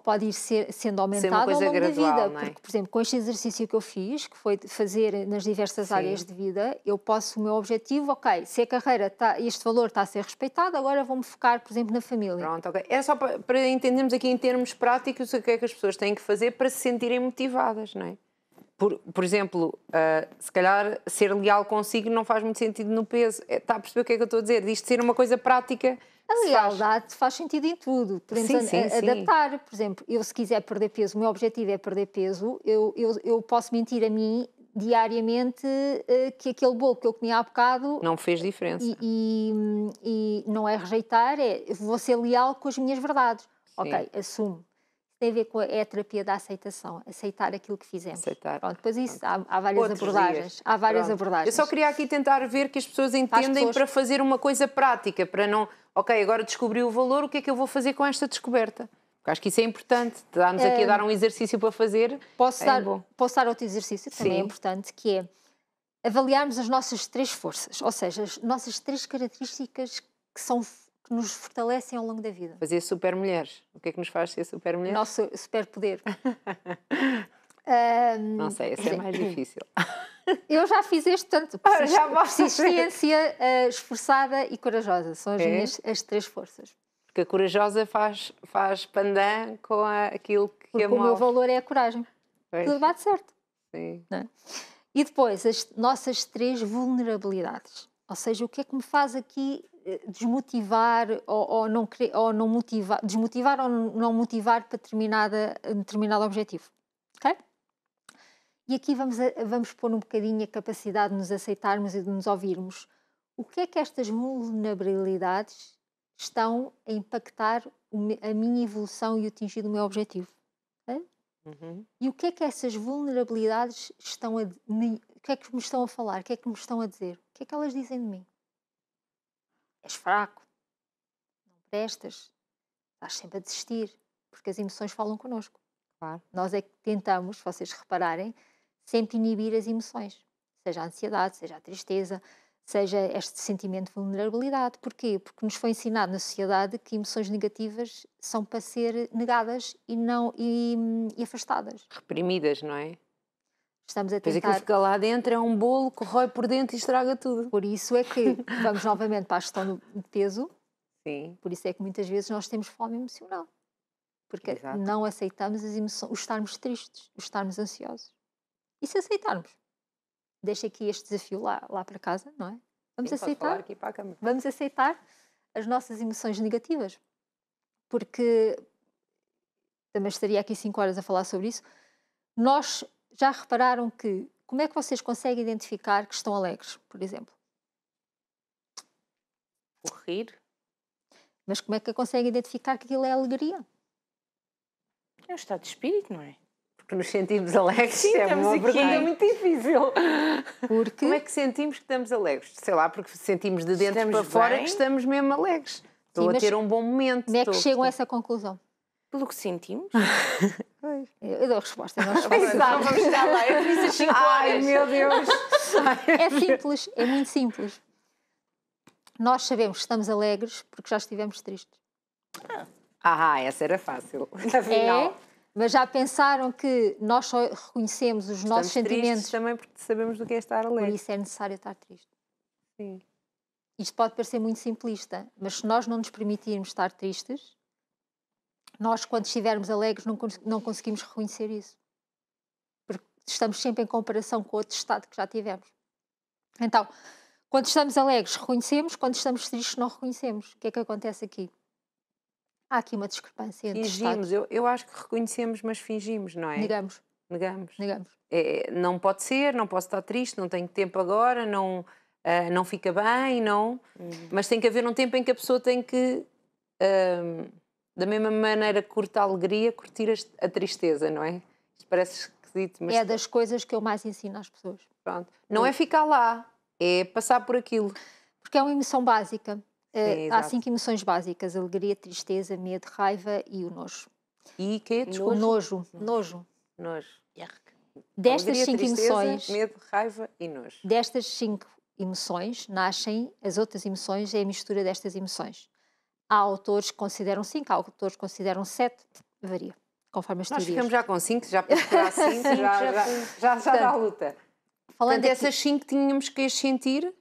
[SPEAKER 3] Pode ir sendo aumentado ao longo
[SPEAKER 2] gradual,
[SPEAKER 3] da vida.
[SPEAKER 2] não é?
[SPEAKER 3] Porque, por exemplo, com este exercício que eu fiz, que foi fazer nas diversas áreas de vida, eu posso, o meu objetivo, ok, se a carreira este valor está a ser respeitado, agora vou-me focar, por exemplo, na família.
[SPEAKER 2] Pronto, ok. É só para entendermos aqui em termos práticos o que é que as pessoas têm que fazer para se sentirem motivadas, não é? Por exemplo, se calhar ser leal consigo não faz muito sentido no peso. Está a perceber o que é que eu estou a dizer? Disto ser uma coisa prática.
[SPEAKER 3] A lealdade faz sentido em tudo. Podemos adaptar. Por exemplo, eu se quiser perder peso, o meu objetivo é perder peso, eu posso mentir a mim diariamente que aquele bolo que eu comi há bocado...
[SPEAKER 2] Não fez diferença.
[SPEAKER 3] E não é rejeitar, vou ser leal com as minhas verdades. Sim. Ok, assumo. Tem a ver com a terapia da aceitação, aceitar aquilo que fizemos.
[SPEAKER 2] Aceitar.
[SPEAKER 3] Pronto, depois isso, há várias abordagens. Há várias abordagens.
[SPEAKER 2] Eu só queria aqui tentar ver que as pessoas entendem para fazer uma coisa prática, para não... Ok, agora descobri o valor, o que é que eu vou fazer com esta descoberta? Porque acho que isso é importante. Dá-nos aqui a dar um exercício para fazer.
[SPEAKER 3] Posso dar outro exercício que também é importante, que é avaliarmos as nossas 3 forças, ou seja, as nossas 3 características que nos fortalecem ao longo da vida.
[SPEAKER 2] Fazer super mulheres. O que é que nos faz ser super mulheres?
[SPEAKER 3] Nosso superpoder.
[SPEAKER 2] Não sei, esse é mais difícil.
[SPEAKER 3] Eu já fiz este tanto. Persistência, esforçada e corajosa. São as 3 forças.
[SPEAKER 2] Porque a corajosa faz pandan com aquilo que
[SPEAKER 3] porque o meu valor é a coragem. Pois. Tudo bate certo.
[SPEAKER 2] Sim.
[SPEAKER 3] Não é? E depois, as nossas 3 vulnerabilidades. Ou seja, o que é que me faz aqui desmotivar ou não querer, ou não motivar, desmotivar ou não motivar para determinado objetivo. Ok? E aqui vamos pôr um bocadinho a capacidade de nos aceitarmos e de nos ouvirmos. O que é que estas vulnerabilidades estão a impactar a minha evolução e o atingir do meu objetivo? Okay? E o que é que essas vulnerabilidades o que é que me estão a falar? O que é que me estão a dizer? O que é que elas dizem de mim? És fraco, não prestas, estás sempre a desistir, porque as emoções falam connosco.
[SPEAKER 2] Claro.
[SPEAKER 3] Nós é que tentamos, se vocês repararem, sempre inibir as emoções. Seja a ansiedade, seja a tristeza, seja este sentimento de vulnerabilidade. Porquê? Porque nos foi ensinado na sociedade que emoções negativas são para ser negadas e afastadas.
[SPEAKER 2] Reprimidas, não é?
[SPEAKER 3] Estamos a
[SPEAKER 2] Pois aquilo
[SPEAKER 3] tentar...
[SPEAKER 2] fica lá dentro, é um bolo que rói por dentro e estraga tudo.
[SPEAKER 3] Por isso é que vamos novamente para a gestão do peso.
[SPEAKER 2] Sim.
[SPEAKER 3] Por isso é que muitas vezes nós temos fome emocional. Porque
[SPEAKER 2] Exato.
[SPEAKER 3] não aceitamos as emoções, o estarmos tristes, o estarmos ansiosos. E se aceitarmos? Deixa aqui este desafio lá para casa, não é? Vamos
[SPEAKER 2] Sim,
[SPEAKER 3] aceitar.
[SPEAKER 2] falar aqui para a câmara.
[SPEAKER 3] Vamos aceitar as nossas emoções negativas. Porque também estaria aqui 5 horas a falar sobre isso. Nós já repararam que como é que vocês conseguem identificar que estão alegres, por exemplo?
[SPEAKER 1] O rir.
[SPEAKER 3] Mas como é que conseguem identificar que aquilo é alegria?
[SPEAKER 1] É um estado de espírito, não é?
[SPEAKER 2] Porque nos sentimos alegres.
[SPEAKER 1] Sim,
[SPEAKER 2] é
[SPEAKER 1] estamos
[SPEAKER 2] uma
[SPEAKER 1] aqui.
[SPEAKER 2] pergunta muito difícil.
[SPEAKER 3] Porque
[SPEAKER 2] Como é que sentimos que estamos alegres? Sei lá, porque sentimos de dentro
[SPEAKER 1] Estamos
[SPEAKER 2] para fora
[SPEAKER 1] bem.
[SPEAKER 2] que estamos mesmo alegres. Estou a
[SPEAKER 3] mas
[SPEAKER 2] ter um bom momento.
[SPEAKER 3] como é que
[SPEAKER 2] estou-
[SPEAKER 3] chegam a essa conclusão?
[SPEAKER 1] Pelo que sentimos.
[SPEAKER 3] Eu dou a resposta, nós
[SPEAKER 1] Não vamos estar lá, eu fiz as 5 horas.
[SPEAKER 2] Ai, meu Deus!
[SPEAKER 3] É simples, é muito simples. Nós sabemos que estamos alegres porque já estivemos tristes.
[SPEAKER 2] Essa era fácil. Afinal,
[SPEAKER 3] É, mas já pensaram que nós só reconhecemos os nossos
[SPEAKER 2] estamos tristes
[SPEAKER 3] sentimentos,
[SPEAKER 2] também porque sabemos do que é estar
[SPEAKER 3] por
[SPEAKER 2] alegre.
[SPEAKER 3] isso é necessário estar triste.
[SPEAKER 2] Sim.
[SPEAKER 3] Isto pode parecer muito simplista, mas se nós não nos permitirmos estar tristes, nós, quando estivermos alegres, não conseguimos reconhecer isso. Porque estamos sempre em comparação com outro estado que já tivemos. Então, quando estamos alegres, reconhecemos, quando estamos tristes, não reconhecemos. O que é que acontece aqui? Há aqui uma discrepância entre
[SPEAKER 2] Fingimos,
[SPEAKER 3] estados.
[SPEAKER 2] eu acho que reconhecemos, mas fingimos, não é?
[SPEAKER 3] Negamos.
[SPEAKER 2] Negamos. Não pode ser, não posso estar triste, não tenho tempo agora, não fica bem, não. Mas tem que haver um tempo em que a pessoa tem que, da mesma maneira que curta a alegria, curtir a tristeza, não é? Isto parece esquisito, mas
[SPEAKER 3] É das coisas que eu mais ensino às pessoas.
[SPEAKER 2] pronto. Não é ficar lá, é passar por aquilo.
[SPEAKER 3] Porque é uma emoção básica. Há
[SPEAKER 2] exato.
[SPEAKER 3] 5 emoções básicas: alegria, tristeza, medo, raiva e o nojo.
[SPEAKER 2] E quê?
[SPEAKER 3] O
[SPEAKER 2] Desculpa.
[SPEAKER 3] nojo.
[SPEAKER 2] Nojo.
[SPEAKER 3] Destas
[SPEAKER 2] Alegria,
[SPEAKER 3] 5
[SPEAKER 2] tristeza,
[SPEAKER 3] emoções,
[SPEAKER 2] medo, raiva e nojo.
[SPEAKER 3] destas 5 emoções, nascem as outras emoções, é a mistura destas emoções. Há autores que consideram 5, há autores que consideram 7, varia, conforme as
[SPEAKER 2] Nós
[SPEAKER 3] teorias.
[SPEAKER 2] ficamos já com 5, já para procurar 5, já dá a luta.
[SPEAKER 3] Falando
[SPEAKER 2] Portanto,
[SPEAKER 3] aqui,
[SPEAKER 2] essas 5 tínhamos que as sentir,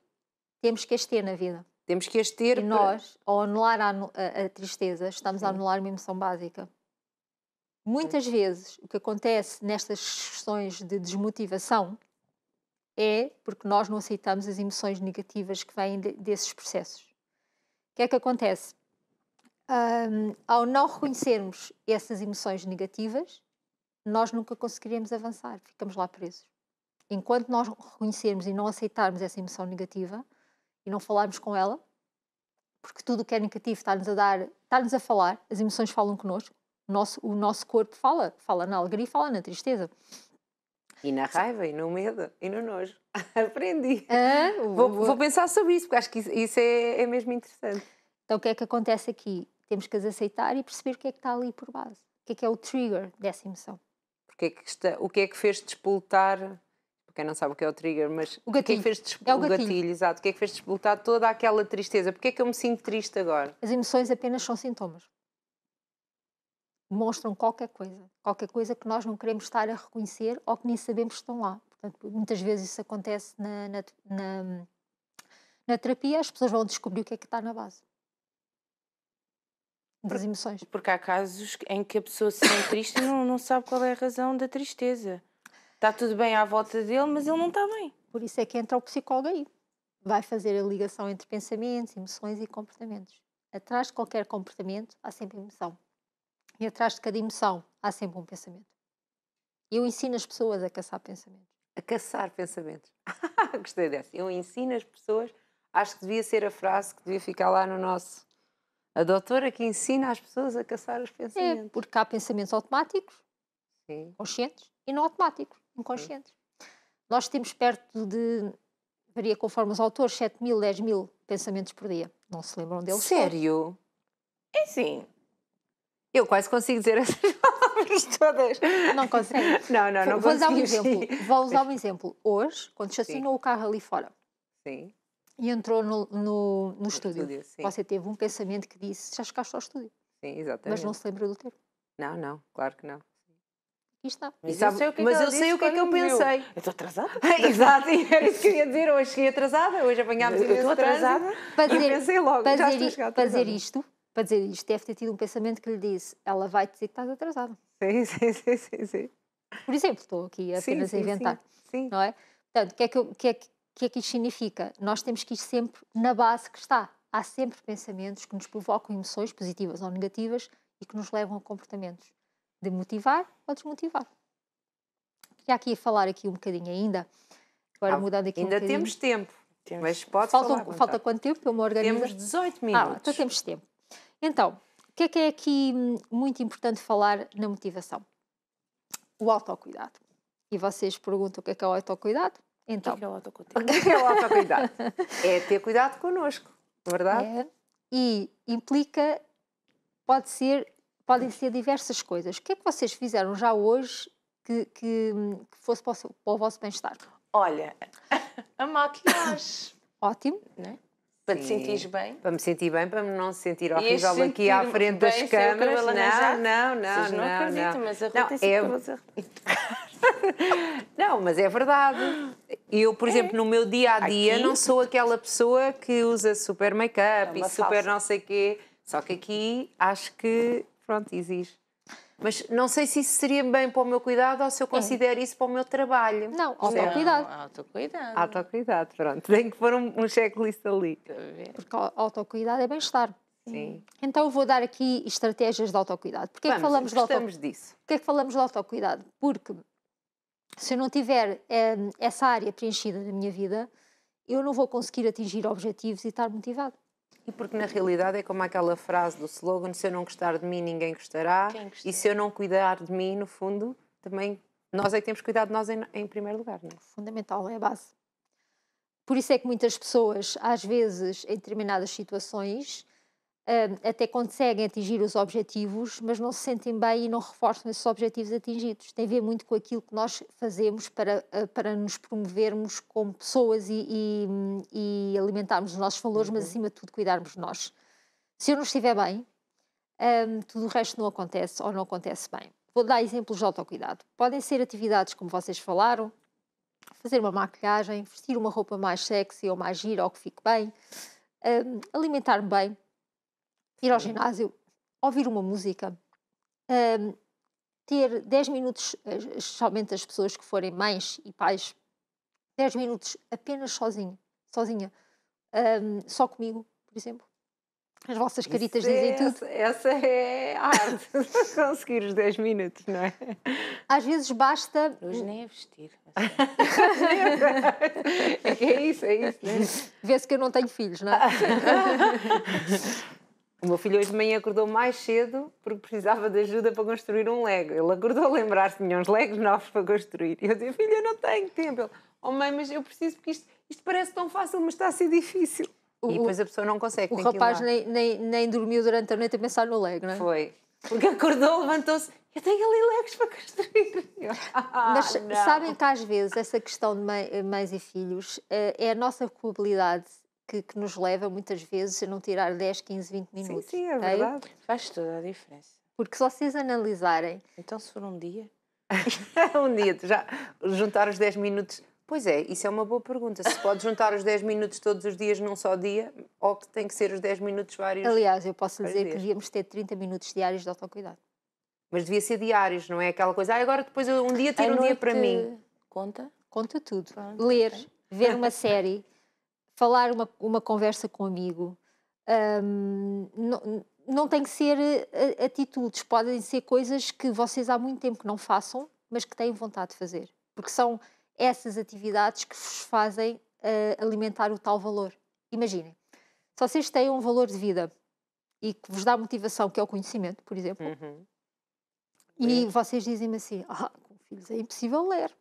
[SPEAKER 3] temos que as ter na vida.
[SPEAKER 2] temos que as ter.
[SPEAKER 3] E nós, ao anular a tristeza, estamos a anular uma emoção básica. Muitas vezes, o que acontece nestas questões de desmotivação é porque nós não aceitamos as emoções negativas que vêm desses processos. O que é que acontece? Ao não reconhecermos essas emoções negativas, nós nunca conseguiremos avançar, ficamos lá presos. Enquanto nós reconhecermos e não aceitarmos essa emoção negativa e não falarmos com ela, porque tudo o que é negativo está-nos a falar, as emoções falam connosco, o nosso corpo fala na alegria e fala na tristeza.
[SPEAKER 2] E na raiva, e no medo, e no nojo. Aprendi. Vou pensar sobre isso, porque acho que isso é mesmo interessante.
[SPEAKER 3] Então o que é que acontece aqui? Temos que as aceitar e perceber o que é que está ali por base. O que é o trigger dessa emoção.
[SPEAKER 2] O que é que fez despoltar, para quem não sabe o que é o trigger, mas
[SPEAKER 3] O
[SPEAKER 2] que é que
[SPEAKER 3] gatilho.
[SPEAKER 2] fez
[SPEAKER 3] É o gatilho.
[SPEAKER 2] exato, o que é que fez despoltar toda aquela tristeza? Porque é que eu me sinto triste agora?
[SPEAKER 3] As emoções apenas são sintomas. Demonstram qualquer coisa que nós não queremos estar a reconhecer ou que nem sabemos que estão lá. Portanto, muitas vezes isso acontece na terapia, as pessoas vão descobrir o que é que está na base das emoções.
[SPEAKER 1] Porque há casos em que a pessoa se sente triste e não sabe qual é a razão da tristeza. Está tudo bem à volta dele, mas ele não está bem.
[SPEAKER 3] Por isso é que entra o psicólogo aí. Vai fazer a ligação entre pensamentos, emoções e comportamentos. Atrás de qualquer comportamento há sempre emoção. E atrás de cada emoção há sempre um pensamento. Eu ensino as pessoas a caçar pensamentos.
[SPEAKER 2] A caçar pensamentos. Gostei dessa. Eu ensino as pessoas, acho que devia ser a frase que devia ficar lá no nosso... A doutora que ensina as pessoas a caçar os pensamentos.
[SPEAKER 3] Porque há pensamentos automáticos,
[SPEAKER 2] Sim.
[SPEAKER 3] conscientes, e não automáticos, inconscientes. Sim. Nós temos perto de, varia conforme os autores, 7.000, 10.000 pensamentos por dia. Não se lembram deles?
[SPEAKER 2] Sério?
[SPEAKER 1] É sim.
[SPEAKER 2] Eu quase consigo dizer essas palavras. Estamos todas.
[SPEAKER 3] Não consegue.
[SPEAKER 2] Não
[SPEAKER 3] Vou dar um
[SPEAKER 2] conseguimos.
[SPEAKER 3] exemplo. Vou usar um exemplo. Hoje, quando estacionou o carro ali fora
[SPEAKER 2] Sim.
[SPEAKER 3] e entrou no estúdio,
[SPEAKER 2] Sim.
[SPEAKER 3] você teve um pensamento que disse, já chegaste ao estúdio.
[SPEAKER 2] Sim, exatamente.
[SPEAKER 3] Mas não se lembra do tempo.
[SPEAKER 2] Não, claro que não.
[SPEAKER 3] Aqui está.
[SPEAKER 1] Mas
[SPEAKER 2] eu sei o que é que eu pensei.
[SPEAKER 1] Eu estou atrasada?
[SPEAKER 2] Exato, e era isso que eu ia dizer. Hoje cheguei atrasada, hoje apanhámos
[SPEAKER 1] Eu estou
[SPEAKER 2] imenso trânsito.
[SPEAKER 1] atrasada.
[SPEAKER 3] Para
[SPEAKER 2] E pensei logo, já estou a chegar
[SPEAKER 3] para
[SPEAKER 2] atrasada.
[SPEAKER 3] dizer isto, deve ter tido um pensamento que lhe disse, ela vai dizer que estás atrasada.
[SPEAKER 2] Sim.
[SPEAKER 3] Por exemplo, estou aqui apenas a inventar.
[SPEAKER 2] Sim.
[SPEAKER 3] Não é? Portanto, o que é que isto significa? Nós temos que ir sempre na base que está. Há sempre pensamentos que nos provocam emoções positivas ou negativas e que nos levam a comportamentos de motivar ou desmotivar. Já aqui a falar aqui um bocadinho ainda, agora mudando aqui um bocadinho.
[SPEAKER 2] Ainda temos tempo, mas pode falar.
[SPEAKER 3] Falta quanto tempo para eu me organizar?
[SPEAKER 2] Temos 18 minutos.
[SPEAKER 3] Então temos tempo. Então, o que é aqui muito importante falar na motivação? O autocuidado. E vocês perguntam o que é o autocuidado? Então,
[SPEAKER 1] O que é o autocuidado?
[SPEAKER 2] O que é o autocuidado? É ter cuidado connosco, verdade?
[SPEAKER 3] É, e implica, podem ser diversas coisas. O que é que vocês fizeram já hoje que fosse para o vosso bem-estar?
[SPEAKER 1] Olha, a maquilhagem.
[SPEAKER 3] Ótimo.
[SPEAKER 1] Né? Para te sentires bem.
[SPEAKER 2] Para me sentir bem, para me não se sentir
[SPEAKER 1] Ias
[SPEAKER 2] horrível aqui à
[SPEAKER 1] sentir
[SPEAKER 2] frente
[SPEAKER 1] bem
[SPEAKER 2] das
[SPEAKER 1] sem o
[SPEAKER 2] câmaras.
[SPEAKER 1] cabelo arranjado?
[SPEAKER 2] Não.
[SPEAKER 1] Vocês não acreditam, mas a Rita tem sempre
[SPEAKER 2] Não, mas é verdade. Eu, por exemplo, no meu dia-a-dia
[SPEAKER 1] Aqui?
[SPEAKER 2] não sou aquela pessoa que usa super make-up
[SPEAKER 1] uma
[SPEAKER 2] e super
[SPEAKER 1] falsa.
[SPEAKER 2] não sei quê. Só que aqui acho que, pronto, exige. Mas não sei se isso seria bem para o meu cuidado ou se eu considero isso para o meu trabalho.
[SPEAKER 3] Não,
[SPEAKER 2] Percebe?
[SPEAKER 3] autocuidado.
[SPEAKER 1] Autocuidado.
[SPEAKER 2] Autocuidado, pronto. Tem que pôr um checklist ali.
[SPEAKER 3] Porque autocuidado é bem-estar.
[SPEAKER 2] Sim.
[SPEAKER 3] Então eu vou dar aqui estratégias de autocuidado. Porquê é que falamos de
[SPEAKER 2] gostamos disso.
[SPEAKER 3] Porquê é que falamos de autocuidado? Porque se eu não tiver essa área preenchida na minha vida, eu não vou conseguir atingir objetivos e estar motivado.
[SPEAKER 2] E porque na realidade é como aquela frase do slogan: se eu não gostar de mim, ninguém gostará. E se eu não cuidar de mim, no fundo, também nós é que temos que cuidar de nós em primeiro lugar, não é?
[SPEAKER 3] Fundamental, é a base. Por isso é que muitas pessoas, às vezes, em determinadas situações, até conseguem atingir os objetivos, mas não se sentem bem e não reforçam esses objetivos atingidos. Tem a ver muito com aquilo que nós fazemos para nos promovermos como pessoas e alimentarmos os nossos valores, mas acima de tudo cuidarmos de nós. Se eu não estiver bem, tudo o resto não acontece ou não acontece bem. Vou dar exemplos de autocuidado. Podem ser atividades como vocês falaram, fazer uma maquilhagem, vestir uma roupa mais sexy ou mais gira ou que fique bem, alimentar-me bem, ir ao ginásio, ouvir uma música, ter 10 minutos, especialmente as pessoas que forem mães e pais, 10 minutos apenas sozinha, só comigo, por exemplo. As vossas caritas dizem tudo.
[SPEAKER 2] Essa é a arte, conseguir os 10 minutos, não é?
[SPEAKER 3] Às vezes basta...
[SPEAKER 1] Hoje nem a vestir.
[SPEAKER 2] É isso, né?
[SPEAKER 3] Vê-se que eu não tenho filhos, não é?
[SPEAKER 2] O meu filho hoje de manhã acordou mais cedo porque precisava de ajuda para construir um Lego. Ele acordou a lembrar-se que tinha uns Legos novos para construir. E eu disse: filho, eu não tenho tempo. Ele: oh mãe, mas eu preciso porque isto parece tão fácil, mas está a ser difícil. E depois a pessoa não consegue.
[SPEAKER 3] O rapaz nem dormiu durante a noite a pensar no Lego, não é?
[SPEAKER 2] Foi. Porque acordou, levantou-se: eu tenho ali Legos para construir.
[SPEAKER 3] Mas
[SPEAKER 2] não.
[SPEAKER 3] sabem que às vezes essa questão de mães e filhos é a nossa culpabilidade que nos leva muitas vezes a não tirar 10, 15, 20 minutos.
[SPEAKER 2] Sim, é verdade.
[SPEAKER 1] Faz toda a diferença.
[SPEAKER 3] Porque se vocês analisarem...
[SPEAKER 1] Então se for um dia...
[SPEAKER 2] Um dia, já juntar os 10 minutos... Pois é, isso é uma boa pergunta. Se pode juntar os 10 minutos todos os dias num só dia, ou que tem que ser os 10 minutos vários...
[SPEAKER 3] Aliás, eu posso dizer
[SPEAKER 2] dias.
[SPEAKER 3] que devíamos ter 30 minutos diários de autocuidado.
[SPEAKER 2] Mas devia ser diários, não é aquela coisa... agora depois um dia tiro um dia para mim.
[SPEAKER 1] Conta?
[SPEAKER 3] Conta tudo.
[SPEAKER 1] Pronto,
[SPEAKER 3] Ler,
[SPEAKER 1] okay.
[SPEAKER 3] ver uma série, falar uma conversa com um amigo. Não tem que ser atitudes, podem ser coisas que vocês há muito tempo que não façam, mas que têm vontade de fazer. Porque são essas atividades que vos fazem alimentar o tal valor. Imaginem, se vocês têm um valor de vida e que vos dá motivação, que é o conhecimento, por exemplo, e vocês dizem-me assim: com filhos é impossível ler.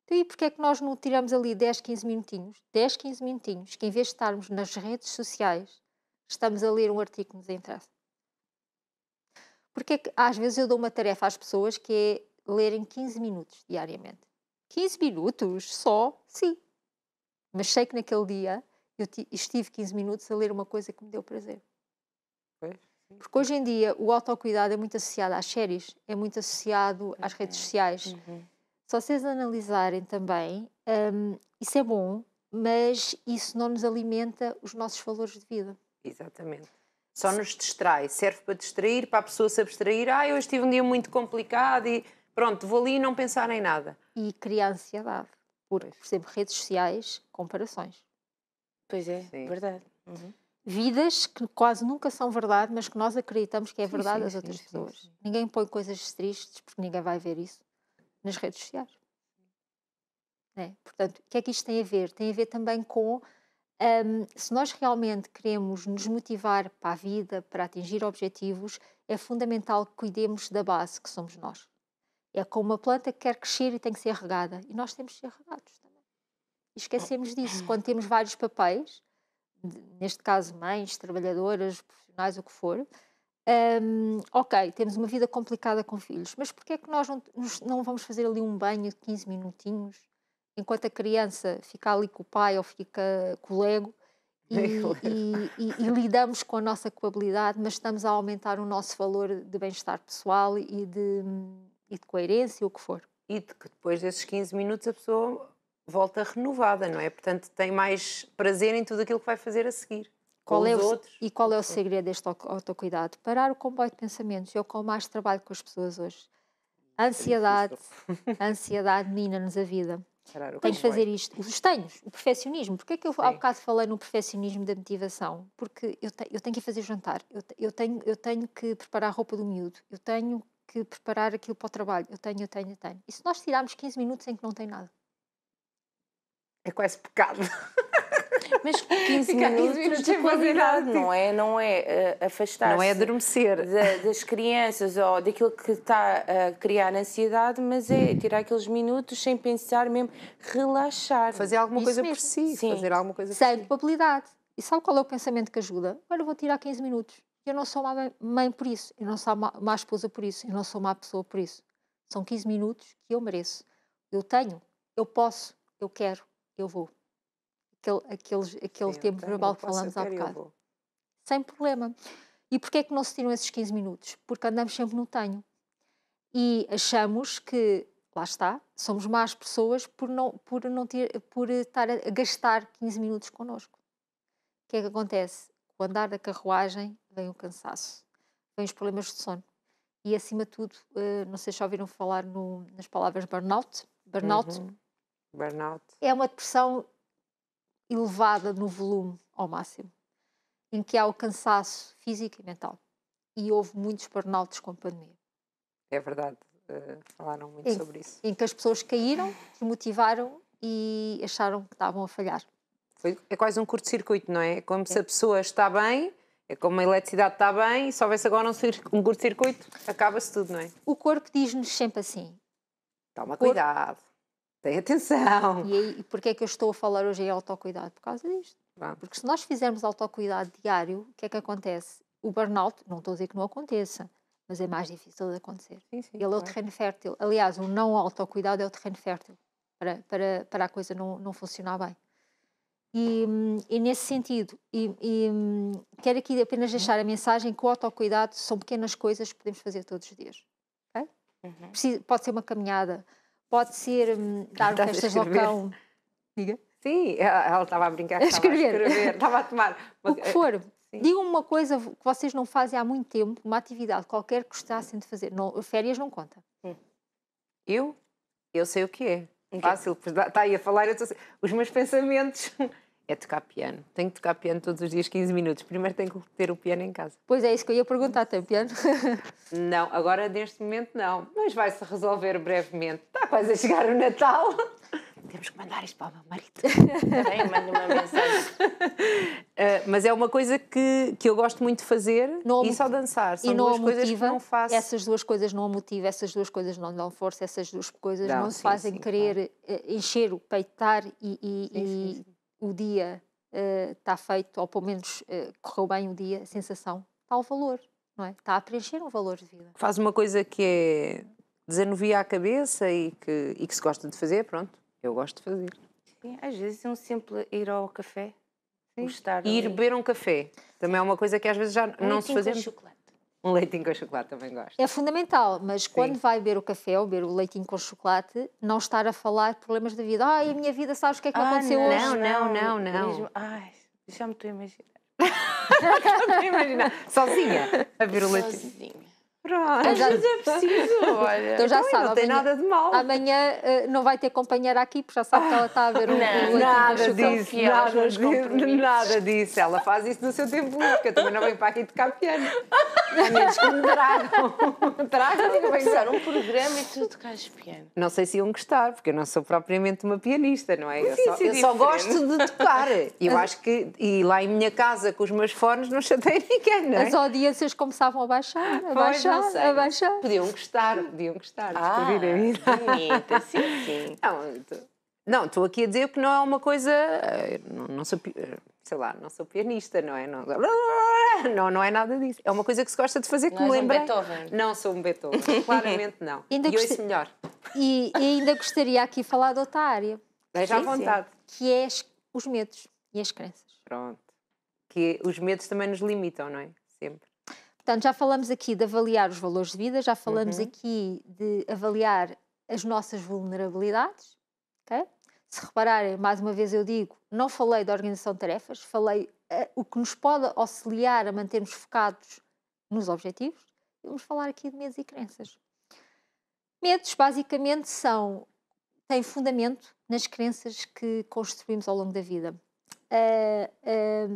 [SPEAKER 3] Então, e porquê é que nós não tiramos ali 10, 15 minutinhos? 10, 15 minutinhos, que em vez de estarmos nas redes sociais, estamos a ler um artigo que nos interessa. Porque é que às vezes eu dou uma tarefa às pessoas que é lerem 15 minutos diariamente. 15 minutos só? Sim. Mas sei que naquele dia eu estive 15 minutos a ler uma coisa que me deu prazer. Porque hoje em dia o autocuidado é muito associado às séries, é muito associado às redes sociais. Se vocês analisarem também, isso é bom, mas isso não nos alimenta os nossos valores de vida.
[SPEAKER 2] Exatamente. Só nos distrai, serve para distrair, para a pessoa se abstrair. Hoje tive um dia muito complicado e pronto, vou ali e não pensar em nada.
[SPEAKER 3] E cria ansiedade, por exemplo, redes sociais, comparações.
[SPEAKER 1] Pois é, verdade.
[SPEAKER 3] Vidas que quase nunca são verdade, mas que nós acreditamos que é verdade das outras pessoas. Sim. Ninguém põe coisas tristes, porque ninguém vai ver isso nas redes sociais. Portanto, o que é que isto tem a ver? Tem a ver também com se nós realmente queremos nos motivar para a vida, para atingir objetivos, é fundamental que cuidemos da base que somos nós. É como uma planta que quer crescer e tem que ser regada. E nós temos que ser regados também. E esquecemos disso. Quando temos vários papéis, neste caso mães, trabalhadoras, profissionais, o que for, ok, temos uma vida complicada com filhos, mas porquê é que nós não vamos fazer ali um banho de 15 minutinhos, enquanto a criança fica ali com o pai ou fica com o Lego e lidamos com a nossa culpabilidade, mas estamos a aumentar o nosso valor de bem-estar pessoal e de coerência, o que for.
[SPEAKER 2] E de que depois desses 15 minutos a pessoa volta renovada, não é? Portanto, tem mais prazer em tudo aquilo que vai fazer a seguir.
[SPEAKER 3] Qual é o segredo deste autocuidado? Parar o comboio de pensamentos. É o que eu mais trabalho com as pessoas hoje. A ansiedade mina-nos a vida. Tenho que fazer isto. Os tenhos, o perfeccionismo. Porquê é que eu há bocado falei no perfeccionismo da motivação? Porque eu tenho que ir fazer jantar, eu tenho que preparar a roupa do miúdo, eu tenho que preparar aquilo para o trabalho, eu tenho. E se nós tirarmos 15 minutos em que não tem nada?
[SPEAKER 2] É quase pecado.
[SPEAKER 1] Mas 15 minutos de qualidade, não é afastar-se.
[SPEAKER 2] Não é adormecer.
[SPEAKER 1] Das crianças ou daquilo que está a criar ansiedade, mas é tirar aqueles minutos sem pensar mesmo, relaxar.
[SPEAKER 2] Fazer alguma coisa por si.
[SPEAKER 1] Sim.
[SPEAKER 2] Fazer alguma coisa
[SPEAKER 3] sem culpabilidade. E sabe qual é o pensamento que ajuda? Agora vou tirar 15 minutos. Eu não sou má mãe por isso. Eu não sou má esposa por isso. Eu não sou má pessoa por isso. São 15 minutos que eu mereço. Eu tenho, eu posso, eu quero, eu vou. Aquele tempo verbal que falamos há bocado. Sem problema. E porquê é que não se tiram esses 15 minutos? Porque andamos sempre no tenho. E achamos que, lá está, somos más pessoas por estar a gastar 15 minutos connosco. O que é que acontece? O andar da carruagem vem o cansaço, vem os problemas de sono. E acima de tudo, não sei se já ouviram falar nas palavras burnout. Burnout é uma depressão elevada no volume ao máximo, em que há o cansaço físico e mental. E houve muitos burnouts com a pandemia.
[SPEAKER 2] É verdade, falaram muito sobre isso.
[SPEAKER 3] Em que as pessoas caíram, desmotivaram e acharam que estavam a falhar.
[SPEAKER 2] É quase um curto-circuito, não é? Como se a pessoa está bem, é como a eletricidade está bem, e se houvesse agora um curto-circuito, acaba-se tudo, não é?
[SPEAKER 3] O corpo diz-nos sempre assim.
[SPEAKER 2] Toma cuidado. Tem atenção.
[SPEAKER 3] E porquê é que eu estou a falar hoje em autocuidado? Por causa disto. Porque se nós fizermos autocuidado diário, o que é que acontece? O burnout, não estou a dizer que não aconteça, mas é mais difícil de acontecer.
[SPEAKER 2] Sim,
[SPEAKER 3] Ele é o terreno fértil. Aliás, o não autocuidado é o terreno fértil para a coisa não funcionar bem. E nesse sentido, quero aqui apenas deixar a mensagem que o autocuidado são pequenas coisas que podemos fazer todos os dias. Okay? Pode ser uma caminhada, pode ser dar festas ao cão. Diga.
[SPEAKER 2] Sim, ela estava a brincar, estava a tomar.
[SPEAKER 3] O que for. Digam-me uma coisa que vocês não fazem há muito tempo, uma atividade qualquer que gostassem de fazer. Não, férias não conta.
[SPEAKER 2] Eu sei o que é. Fácil, está aí a falar, os meus pensamentos é tocar piano. Tenho que tocar piano todos os dias, 15 minutos. Primeiro tenho que ter o piano em casa.
[SPEAKER 3] Pois é, isso que eu ia perguntar, tem piano?
[SPEAKER 2] Não, agora neste momento não, mas vai-se resolver brevemente. Está quase a chegar o Natal. Temos que mandar isto para o meu marido.
[SPEAKER 1] Também mando uma mensagem.
[SPEAKER 2] Mas é uma coisa que eu gosto muito de fazer e só dançar. São duas coisas que não faço.
[SPEAKER 3] Essas duas coisas não a motivam, essas duas coisas não lhe dão força, essas duas coisas não se fazem querer encher o peitar e o dia está feito, ou pelo menos correu bem o dia, a sensação, está o valor. não é? Está a preencher um valor de vida.
[SPEAKER 2] Faz uma coisa que é desanuvia a cabeça e que se gosta de fazer, pronto, eu gosto de fazer.
[SPEAKER 1] Sim, às vezes é um simples ir ao café. Gostar
[SPEAKER 2] E ir beber um café. Também é uma coisa que às vezes já não se fazemos.
[SPEAKER 1] Com chocolate.
[SPEAKER 2] Um leitinho com chocolate também gosto.
[SPEAKER 3] É fundamental, mas quando vai beber o café ou beber o leitinho com chocolate, não estar a falar de problemas da vida. Ai, a minha vida, sabes o que é que me aconteceu hoje?
[SPEAKER 2] Não.
[SPEAKER 1] Mesmo, ai, já me estou a imaginar.
[SPEAKER 2] Não imaginar. Sozinha a beber o leitinho.
[SPEAKER 1] Sozinha.
[SPEAKER 2] Pronto.
[SPEAKER 1] Às vezes é preciso, olha.
[SPEAKER 3] Então já sabe,
[SPEAKER 2] não tem nada de mal.
[SPEAKER 3] Amanhã não vai ter companheira aqui, porque já sabe que ela está a ver o leitinho
[SPEAKER 2] Nada
[SPEAKER 3] com chocolate.
[SPEAKER 2] disso, nada disso. Ela faz isso no seu tempo livre, porque eu também não venho para aqui tocar piano. A menos que me tragam.
[SPEAKER 1] Vou começar um programa e tu tocas piano.
[SPEAKER 2] Não sei se iam gostar, porque eu não sou propriamente uma pianista, não é? Eu
[SPEAKER 1] Sim,
[SPEAKER 2] só gosto de tocar. Eu acho que, e lá em minha casa com os meus fones, não chatei ninguém, não é?
[SPEAKER 3] As audiências começavam a baixar, a baixar.
[SPEAKER 2] Podiam gostar, descobrir a vida.
[SPEAKER 1] Bonita, sim.
[SPEAKER 2] Não, estou aqui a dizer que não é uma coisa. Não sou, sei lá, não sou pianista, não é? Não é nada disso. É uma coisa que se gosta de fazer, que me lembrei. Não sou um Beethoven, claramente não. E ouço melhor.
[SPEAKER 3] E ainda gostaria aqui de falar de outra área.
[SPEAKER 2] Veja à vontade.
[SPEAKER 3] Que é os medos e as crenças.
[SPEAKER 2] Pronto. Que os medos também nos limitam, não é? Sempre.
[SPEAKER 3] Portanto, já falamos aqui de avaliar os valores de vida, já falamos aqui de avaliar as nossas vulnerabilidades, ok? Se repararem, mais uma vez eu digo, não falei de organização de tarefas, falei o que nos pode auxiliar a mantermos focados nos objetivos. Vamos falar aqui de medos e crenças. Medos, basicamente, têm fundamento nas crenças que construímos ao longo da vida.